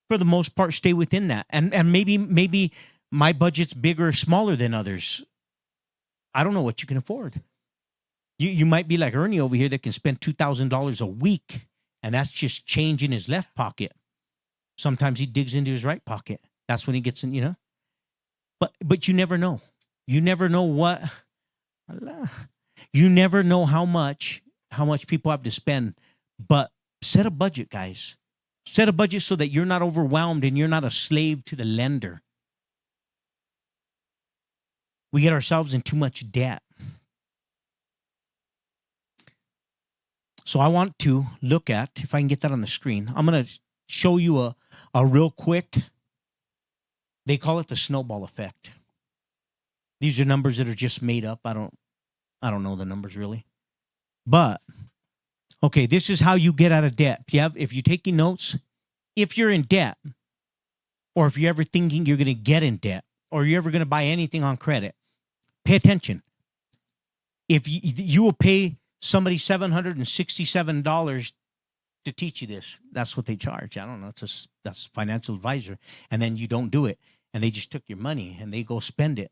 for the most part, stay within that. And maybe my budget's bigger or smaller than others. I don't know what you can afford. You might be like Ernie over here that can spend $2,000 a week, and that's just change in his left pocket. Sometimes he digs into his right pocket. That's when he gets in, But you never know. You never know what. You never know how much people have to spend. But set a budget, guys. Set a budget so that you're not overwhelmed and you're not a slave to the lender. We get ourselves in too much debt. So I want to look at, if I can get that on the screen, I'm going to show you a real quick, they call it the snowball effect. These are numbers that are just made up. I don't know the numbers really. But, okay, this is how you get out of debt. If you're taking notes, if you're in debt, or if you're ever thinking you're going to get in debt, or you're ever going to buy anything on credit, pay attention. If you will pay somebody $767 to teach you this. That's what they charge. I don't know. That's a financial advisor. And then you don't do it. And they just took your money and they go spend it.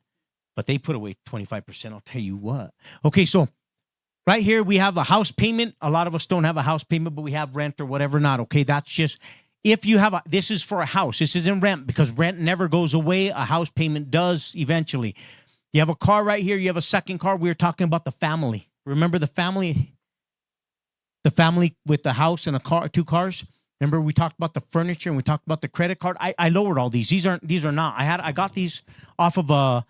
But they put away 25%. I'll tell you what. Okay, so right here we have a house payment. A lot of us don't have a house payment, but we have rent or whatever not. Okay, that's just, if you have this is for a house. This isn't rent because rent never goes away. A house payment does eventually. You have a car right here. You have a second car. We were talking about the family. Remember the family? The family with the house and a car, 2 cars. Remember we talked about the furniture and we talked about the credit card. I lowered all these. These are not. I got these off of a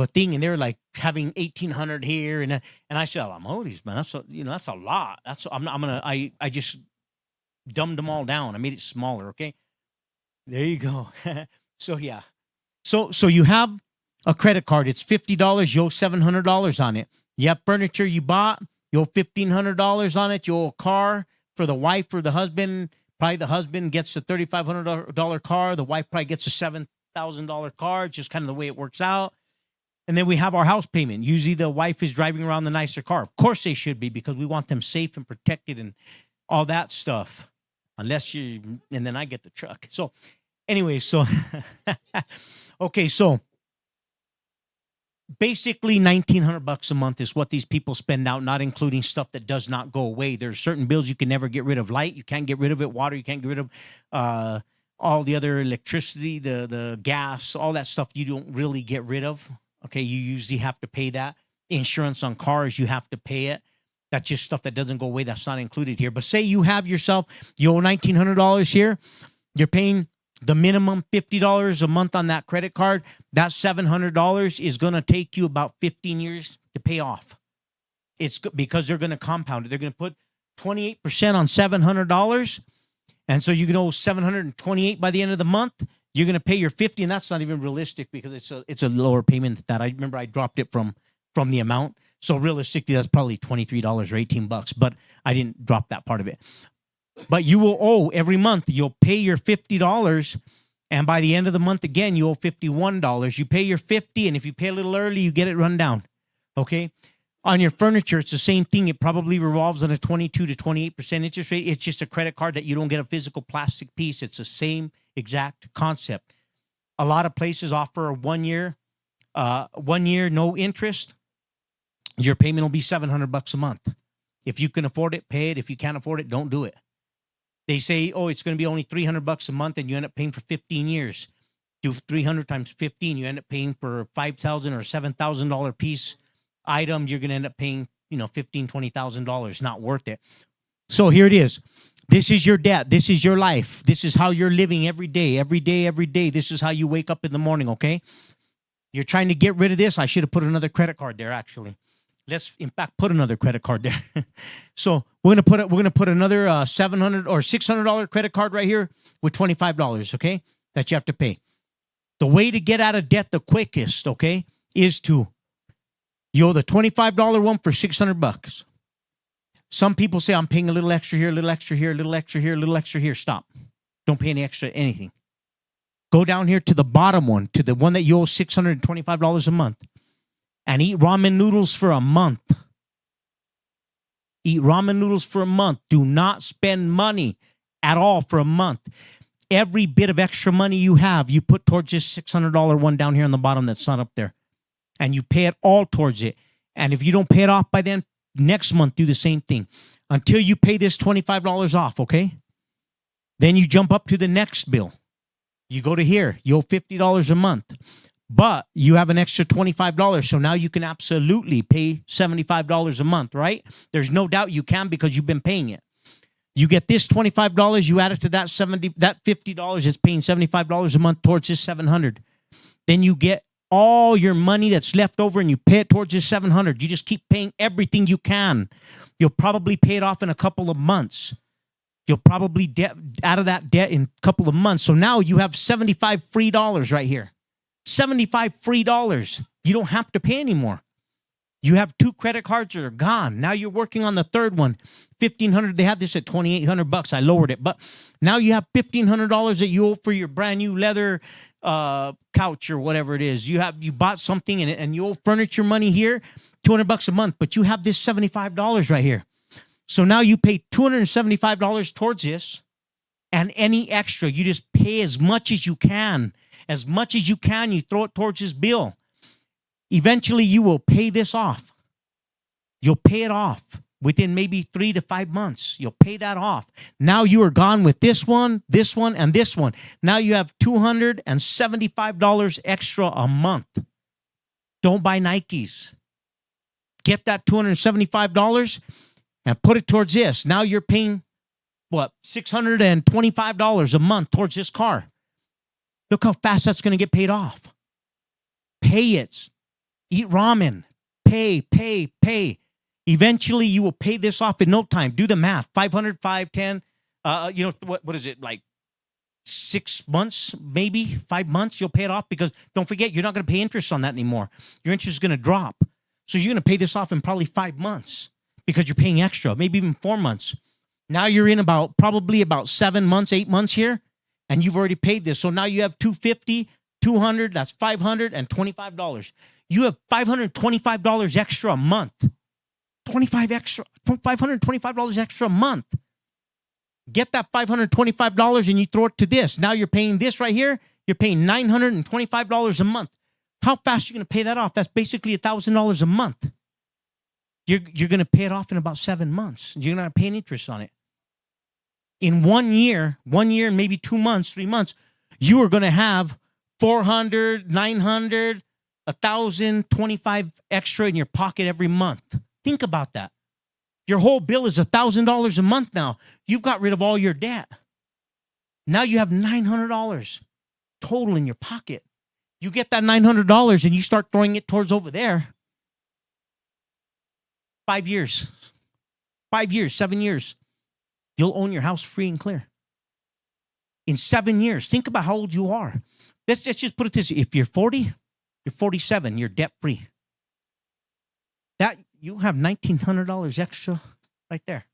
thing, and they're like having 1,800 here, and I said, I'm oldies, man. That's a lot. I just dumbed them all down. I made it smaller. Okay, there you go. So yeah, so you have a credit card. It's $50. You owe $700 on it. You have furniture you bought. You owe $1,500 on it. You owe a car for the wife or the husband. Probably the husband gets a $3,500 car. The wife probably gets a $7,000 car. Just kind of the way it works out. And then we have our house payment. Usually the wife is driving around the nicer car. Of course they should be, because we want them safe and protected and all that stuff. And then I get the truck. So anyway, okay, so Basically $1,900 a month is what these people spend out, not including stuff that does not go away. There's certain bills you can never get rid of. Light, you can't get rid of it. Water, you can't get rid of. All the other electricity, the gas, all that stuff you don't really get rid of. Okay, you usually have to pay that. Insurance on cars, you have to pay it. That's just stuff that doesn't go away. That's not included here. But say you have yourself, you owe $1,900 here. You're paying the minimum $50 a month on that credit card. That $700 is going to take you about 15 years to pay off. It's because they're going to compound it. They're going to put 28% on $700. And so you can owe $728 by the end of the month. You're going to pay your $50, and that's not even realistic because it's a lower payment than that. I remember I dropped it from the amount. So realistically, that's probably $23 or $18, but I didn't drop that part of it. But you will owe every month. You'll pay your $50, and by the end of the month, again, you owe $51. You pay your $50, and if you pay a little early, you get it run down. Okay? On your furniture, it's the same thing. It probably revolves on a 22 to 28% interest rate. It's just a credit card that you don't get a physical plastic piece. It's the same exact concept. A lot of places offer a 1 year, no interest. Your payment will be $700 a month. If you can afford it, pay it. If you can't afford it, don't do it. They say, oh, it's going to be only $300 a month, and you end up paying for 15 years. Do 300 times 15, you end up paying for $5,000 or $7,000 piece item. You're going to end up paying, $15,000, $20,000. Not worth it. So here it is. This is your debt. This is your life. This is how you're living every day, every day, every day. This is how you wake up in the morning, okay? You're trying to get rid of this. I should have put another credit card there, actually. Let's, in fact, put another credit card there. So we're gonna put another $700 or $600 credit card right here with $25, okay, that you have to pay. The way to get out of debt the quickest, okay, is to you owe the $25 one for $600. Some people say I'm paying a little extra here, a little extra here, a little extra here, a little extra here. Stop. Don't pay any extra anything. Go down here to the bottom one, to the one that you owe $625 a month. And eat ramen noodles for a month. Eat ramen noodles for a month. Do not spend money at all for a month. Every bit of extra money you have, you put towards this $600 one down here on the bottom that's not up there. And you pay it all towards it. And if you don't pay it off by then, next month do the same thing. Until you pay this $25 off, okay? Then you jump up to the next bill. You go to here. You owe $50 a month. But you have an extra $25, so now you can absolutely pay $75 a month, right? There's no doubt you can because you've been paying it. You get this $25, you add it to that $50 is paying $75 a month towards this $700. Then you get all your money that's left over and you pay it towards this $700. You just keep paying everything you can. You'll probably pay it off in a couple of months. You'll probably out of that debt in a couple of months. So now you have $75 free right here. $75 free. You don't have to pay anymore. You have 2 credit cards that are gone. Now you're working on the third one. $1,500. They had this at $2,800. I lowered it, but now you have $1,500 that you owe for your brand new leather couch or whatever it is. You bought something and you owe furniture money here, $200 a month, but you have this $75 right here. So now you pay $275 towards this, and any extra you just pay as much as you can. As much as you can, you throw it towards this bill. Eventually, you will pay this off. You'll pay it off within maybe 3 to 5 months. You'll pay that off. Now you are gone with this one, and this one. Now you have $275 extra a month. Don't buy Nikes. Get that $275 and put it towards this. Now you're paying, $625 a month towards this car. Look how fast that's going to get paid off. Pay it. Eat ramen. Pay. Eventually, you will pay this off in no time. Do the math. 500, 510. What is it? Like 6 months, maybe 5 months, you'll pay it off because don't forget, you're not going to pay interest on that anymore. Your interest is going to drop. So you're going to pay this off in probably 5 months because you're paying extra, maybe even 4 months. Now you're in probably about 7 months, 8 months here. And you've already paid this. So now you have $250, $200, that's $525. You have $525 extra a month. $525 extra a month. Get that $525 and you throw it to this. Now you're paying this right here. You're paying $925 a month. How fast are you going to pay that off? That's basically $1,000 a month. You're going to pay it off in about 7 months. You're not paying interest on it. In 1 year, maybe 2 months, 3 months, you are going to have 400, 900, 1,000, 25 extra in your pocket every month. Think about that. Your whole bill is $1,000 a month now. You've got rid of all your debt. Now you have $900 total in your pocket. You get that $900 and you start throwing it towards over there. 5 years, 7 years, you'll own your house free and clear. In 7 years, think about how old you are. Let's just put it this way. If you're 40, you're 47, you're debt-free. That you have $1,900 extra right there.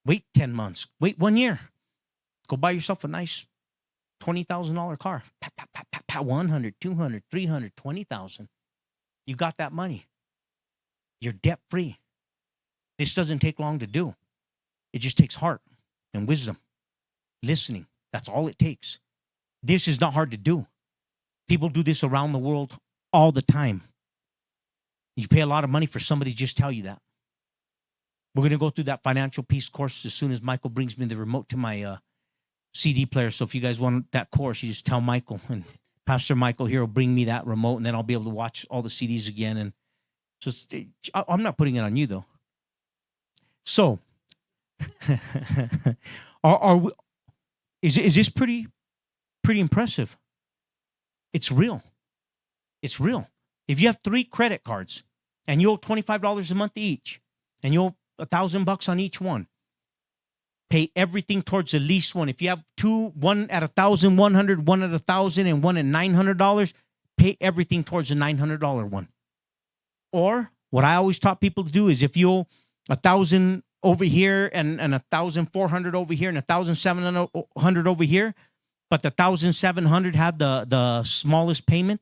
Wait 10 months. Wait 1 year. Go buy yourself a nice $20,000 car. 100, 200, 300, 20,000. You got that money. You're debt-free. This doesn't take long to do. It just takes heart and wisdom. Listening. That's all it takes. This is not hard to do. People do this around the world all the time. You pay a lot of money for somebody to just tell you that. We're going to go through that financial peace course as soon as Michael brings me the remote to my CD player. So if you guys want that course, you just tell Michael. And Pastor Michael here will bring me that remote, and then I'll be able to watch all the CDs again. And just, I'm not putting it on you, though. So, is this pretty impressive? It's real. It's real. If you have 3 credit cards and you owe $25 a month each, and you owe $1,000 on each one, pay everything towards the least one. If you have 2, one at $1,100, one at $1,000, and one at $900, pay everything towards the $900 one. Or what I always taught people to do is if you owe $1,000 over here and $1,400 over here and $1,700 over here, but the $1,700 had the smallest payment,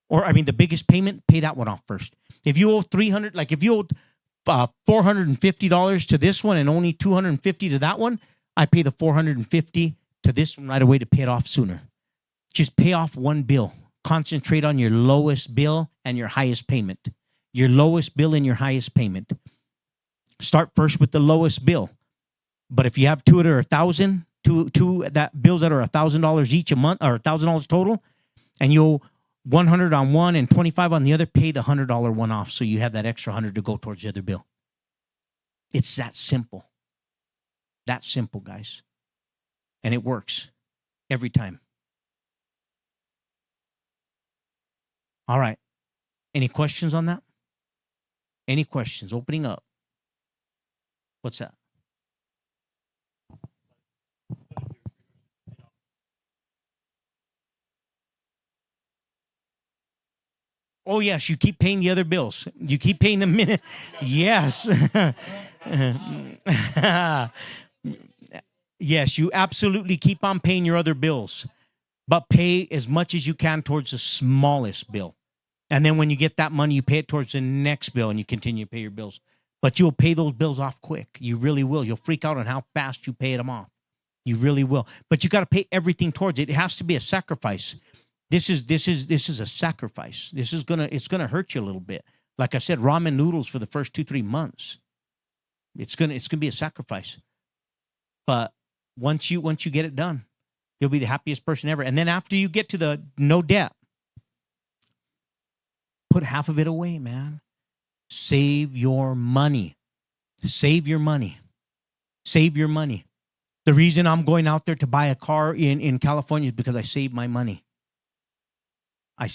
or I mean the biggest payment, pay that one off first. If you owe $300, like if you owed $450 to this one and only $250 to that one, I pay the $450 to this one right away to pay it off sooner. Just pay off one bill. Concentrate on your lowest bill and your highest payment. Your lowest bill and your highest payment. Start first with the lowest bill. But if you have 2 that are $1,000, two that bills that are $1,000 each a month, or $1,000 total, and you'll $100 on one and $25 on the other, pay the $100 one off so you have that extra $100 to go towards the other bill. It's that simple. That simple, guys. And it works every time. All right. Any questions on that? Any questions? Opening up. What's that? Oh, yes, you keep paying the other bills. You keep paying the minute. Yes. Yes, you absolutely keep on paying your other bills, but pay as much as you can towards the smallest bill. And then when you get that money, you pay it towards the next bill and you continue to pay your bills. But you'll pay those bills off quick. You really will. You'll freak out on how fast you pay them off. You really will. But you got to pay everything towards it. It has to be a sacrifice. This is a sacrifice. It's gonna hurt you a little bit. Like I said, ramen noodles for the first 2-3 months. It's gonna be a sacrifice. But once you get it done, you'll be the happiest person ever. And then after you get to the no debt, put half of it away, man. Save your money. Save your money. Save your money. The reason I'm going out there to buy a car in California is because I saved my money. I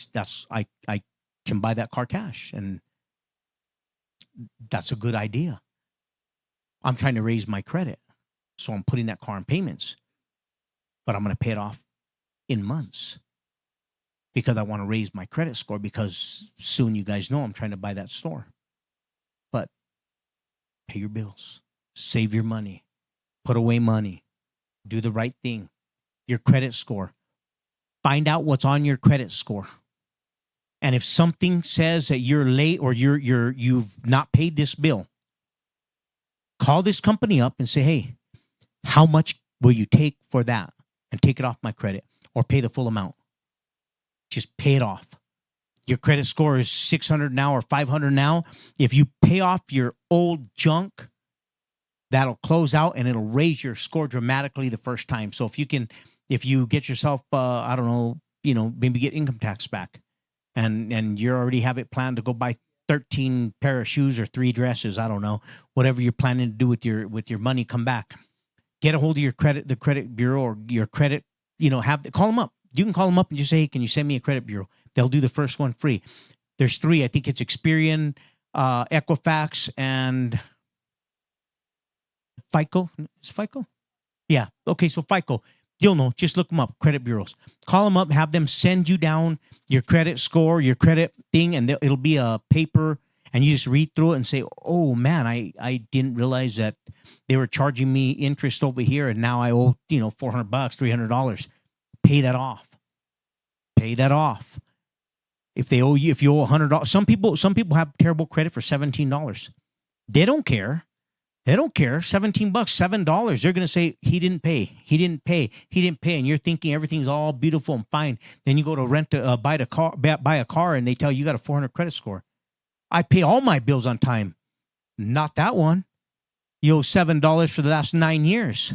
can buy that car cash, and that's a good idea. I'm trying to raise my credit, so I'm putting that car in payments, but I'm going to pay it off in months because I want to raise my credit score, because soon you guys know I'm trying to buy that store. But pay your bills, save your money, put away money, do the right thing. Your credit score. Find out what's on your credit score. And if something says that you're late or you've not paid this bill, call this company up and say, hey, how much will you take for that? And take it off my credit, or pay the full amount. Just pay it off. Your credit score is 600 now or 500 now. If you pay off your old junk, that'll close out and it'll raise your score dramatically the first time. So if you get yourself, I don't know, maybe get income tax back, and you already have it planned to go buy 13 pair of shoes or 3 dresses, I don't know, whatever you're planning to do with your money, come back. Get a hold of the credit bureau or your credit, call them up. You can call them up and just say, hey, can you send me a credit bureau? They'll do the first one free. There's 3. I think it's Experian, Equifax, and FICO. Is it FICO? Yeah. Okay, so FICO. You'll know. Just look them up, credit bureaus. Call them up, have them send you down your credit score, your credit thing, and it'll be a paper, and you just read through it and say, oh, man, I didn't realize that they were charging me interest over here, and now I owe, $400, $300. Pay that off. Pay that off. If you owe $100, some people have terrible credit for $17. They don't care. They don't care. $17, $7. They're going to say he didn't pay, and you're thinking everything's all beautiful and fine. Then you go to buy a car, and they tell you got a 400 credit score. I pay all my bills on time. Not that one. You owe $7 for the last 9 years,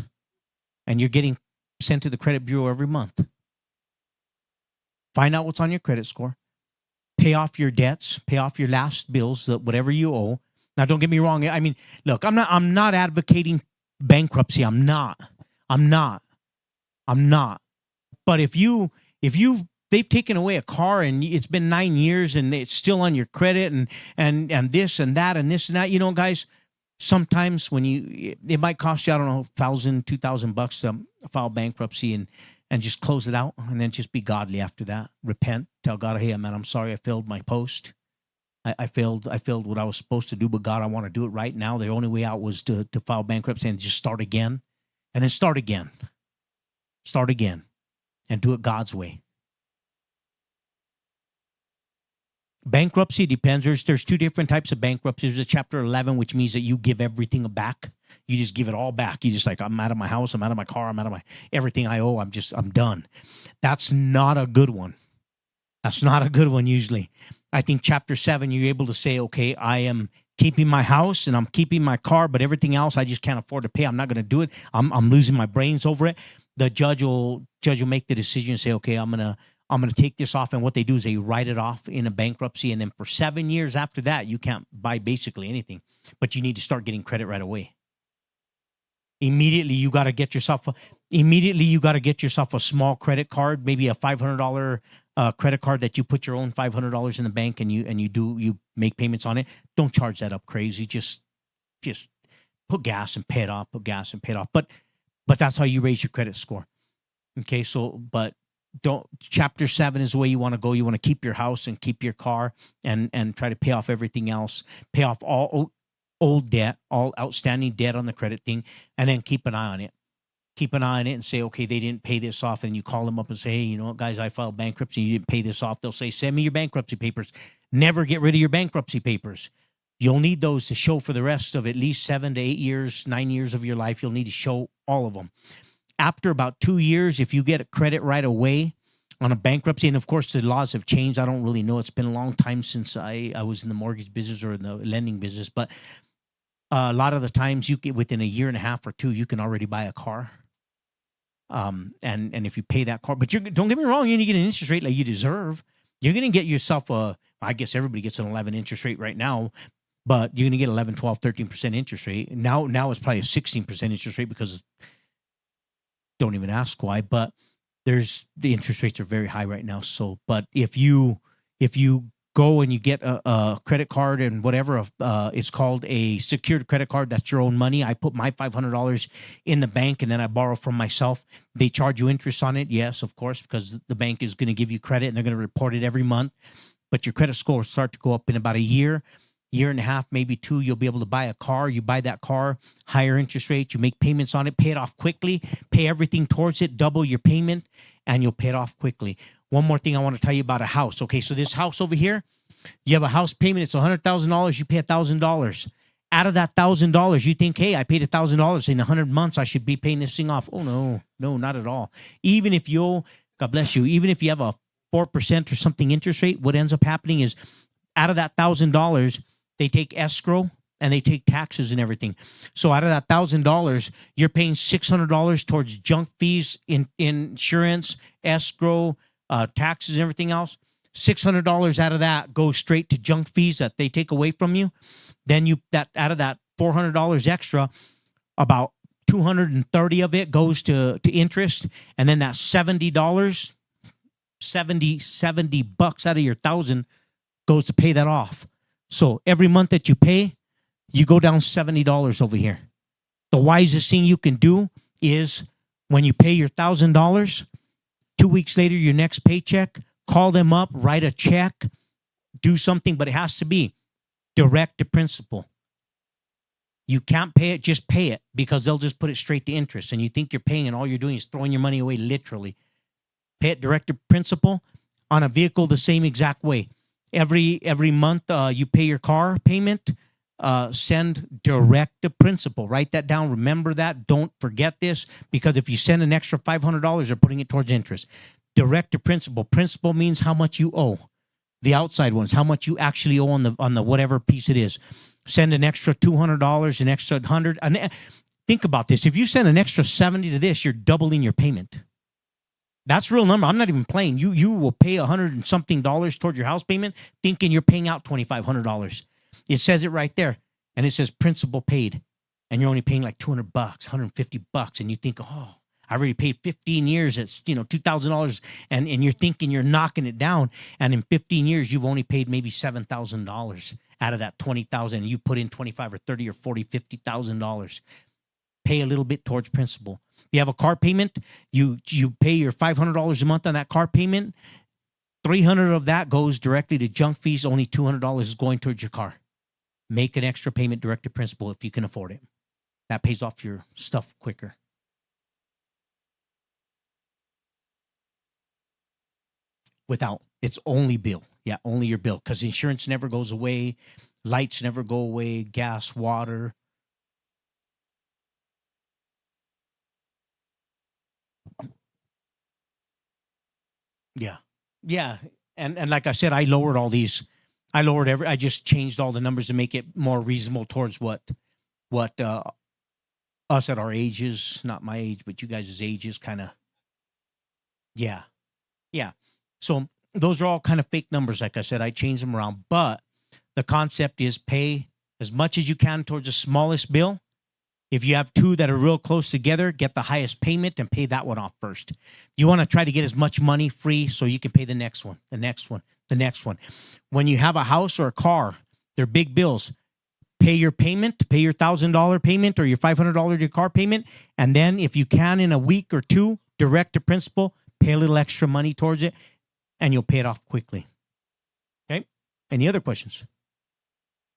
and you're getting sent to the credit bureau every month. Find out what's on your credit score. Pay off your debts. Pay off your last bills, whatever you owe. Now, don't get me wrong. I mean, look, I'm not advocating bankruptcy. I'm not. But if they've taken away a car and it's been 9 years and it's still on your credit and this and that and this and that, guys, sometimes it might cost you, I don't know, $1,000, $2,000 to file bankruptcy and just close it out, and then just be godly after that. Repent, tell God, hey, man, I'm sorry I failed my post. I failed what I was supposed to do, but God, I want to do it right now. The only way out was to file bankruptcy and just start again, and then start again, and do it God's way. Bankruptcy depends. There's 2 different types of bankruptcy. There's a Chapter 11, which means that you give everything back. You just give it all back. You just I'm out of my house, I'm out of my car, I'm out of everything I owe. I'm done. That's not a good one. That's not a good one usually. I think Chapter 7, you're able to say, okay, I am keeping my house and I'm keeping my car, but everything else I just can't afford to pay. I'm not going to do it. I'm losing my brains over it. The judge will make the decision and say, okay, I'm gonna take this off, and what they do is they write it off in a bankruptcy, and then for 7 years after that, you can't buy basically anything, but you need to start getting credit right away. Immediately, you got to get yourself a small credit card, maybe a $500 credit card that you put your own $500 in the bank, and you make payments on it. Don't charge that up crazy. Just put gas and pay it off. But that's how you raise your credit score. Okay, but Chapter 7 is the way you want to go. You want to keep your house and keep your car and try to pay off everything else. Pay off all old debt, all outstanding debt on the credit thing, and then keep an eye on it. Keep an eye on it and say, okay, they didn't pay this off. And you call them up and say, hey, you know what, guys, I filed bankruptcy. You didn't pay this off. They'll say, send me your bankruptcy papers. Never get rid of your bankruptcy papers. You'll need those to show for the rest of at least 7 to 8 years, 9 years of your life. You'll need to show all of them. After about 2 years, if you get a credit right away on a bankruptcy, and of course the laws have changed. I don't really know. It's been a long time since I was in the mortgage business or in the lending business, but a lot of the times you get within a year and a half or 2, you can already buy a car. And if you pay that car, but don't get me wrong, you're going to get an interest rate like you deserve. You're going to get yourself I guess everybody gets an 11 interest rate right now, but you're going to get 11, 12, 13% interest rate. Now it's probably a 16% interest rate because don't even ask why, but the interest rates are very high right now. So, but if you go and you get a credit card and whatever, it's called a secured credit card. That's your own money. I put my $500 in the bank and then I borrow from myself. They charge you interest on it. Yes, of course, because the bank is going to give you credit and they're going to report it every month. But your credit score will start to go up in about a year and a half, maybe 2. You'll be able to buy a car. You buy that car, higher interest rate. You make payments on it, pay it off quickly, pay everything towards it, double your payment, and you'll pay it off quickly. One more thing I want to tell you about a house. Okay, so this house over here, you have a house payment. It's $100,000. You pay $1,000. Out of that $1,000, you think, hey, I paid $1,000 in 100 months. I should be paying this thing off. Oh, no, not at all. Even if God bless you, even if you have a 4% or something interest rate, what ends up happening is out of that $1,000, they take escrow and they take taxes and everything. So out of that $1,000, you're paying $600 towards junk fees, insurance, escrow, taxes, and everything else. $600 out of that goes straight to junk fees that they take away from you. Then out of that $400 extra, about 230 of it goes to interest, and then that $70, 70 bucks out of your 1,000 goes to pay that off. So every month that you pay, you go down $70 over here. The wisest thing you can do is when you pay your $1,000, 2 weeks later, your next paycheck, call them up, write a check, do something, but it has to be direct to principal. You can't pay it, just pay it, because they'll just put it straight to interest. And you think you're paying, and all you're doing is throwing your money away, literally. Pay it direct to principal. On a vehicle, the same exact way. Every month, you pay your car payment, send direct to principal. Write that down. Remember that. Don't forget this, because if you send an extra $500, they're putting it towards interest. Direct to principal. Principal means how much you owe. The outside ones, how much you actually owe on the whatever piece it is. Send an extra $200, an extra $100. Think about this. If you send an extra $70 to this, you're doubling your payment. That's real number. I'm not even playing. You will pay $100 and something towards your house payment, thinking you're paying out $2,500. It says it right there, and it says principal paid, and you're only paying like $200, $150, and you think, oh, I already paid 15 years. It's $2,000, and you're thinking you're knocking it down, and in 15 years you've only paid maybe $7,000 out of that $20,000, and you put in $25 or $30 or $40, $50,000. Pay a little bit towards principal. If you have a car payment, you pay your $500 a month on that car payment. $300 of that goes directly to junk fees. Only $200 is going towards your car. Make an extra payment direct to principal if you can afford it. That pays off your stuff quicker. Without, it's only bill. Yeah, only your bill, because insurance never goes away. Lights never go away. Gas, water. Yeah. Yeah. And like I said, I lowered all these. I just changed all the numbers to make it more reasonable towards what us at our ages, not my age, but you guys' ages kind of. Yeah. Yeah. So those are all kind of fake numbers. Like I said, I changed them around, but the concept is pay as much as you can towards the smallest bill. If you have two that are real close together, get the highest payment and pay that one off first. You want to try to get as much money free so you can pay the next one, the next one, the next one. When you have a house or a car, they're big bills. Pay your payment, pay your $1,000 payment or your $500 your car payment. And then if you can in a week or two, direct to principal, pay a little extra money towards it, and you'll pay it off quickly. Okay? Any other questions?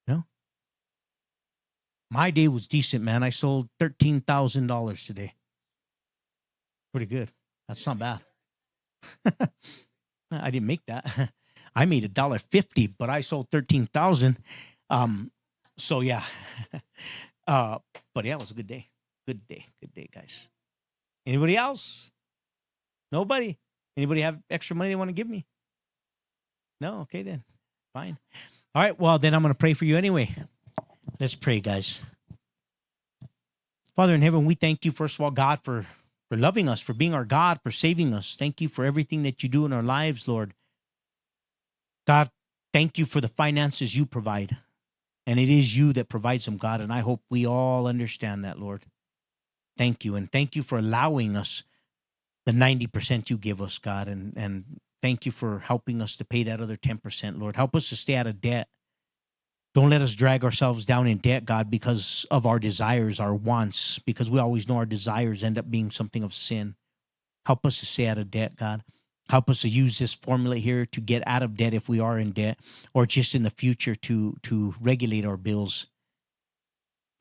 No? My day was decent, man. I sold $13,000 today. Pretty good. That's not bad. I didn't make that. I made $1.50, but I sold 13,000. So yeah. But yeah, it was a good day. Good day, guys. Anybody else? Nobody? Anybody have extra money they want to give me? No? Okay, then. Fine. All right, well, then I'm going to pray for you anyway. Let's pray, guys. Father in heaven, we thank you, first of all, God, for loving us, for being our God, for saving us. Thank you for everything that you do in our lives, Lord. God, thank you for the finances you provide. And it is you that provides them, God, and I hope we all understand that, Lord. Thank you, and thank you for allowing us the 90% you give us, God, and thank you for helping us to pay that other 10%, Lord. Help us to stay out of debt. Don't let us drag ourselves down in debt, God, because of our desires, our wants, because we always know our desires end up being something of sin. Help us to stay out of debt, God. Help us to use this formula here to get out of debt if we are in debt, or just in the future to regulate our bills.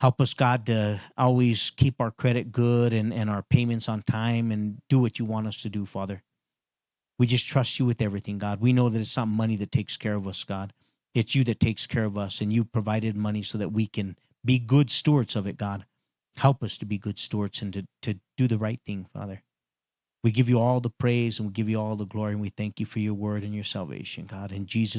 Help us, God, to always keep our credit good and our payments on time and do what you want us to do, Father. We just trust you with everything, God. We know that it's not money that takes care of us, God. It's you that takes care of us, and you provided money so that we can be good stewards of it, God. Help us to be good stewards and to do the right thing, Father. We give you all the praise and we give you all the glory, and we thank you for your word and your salvation, God. In Jesus'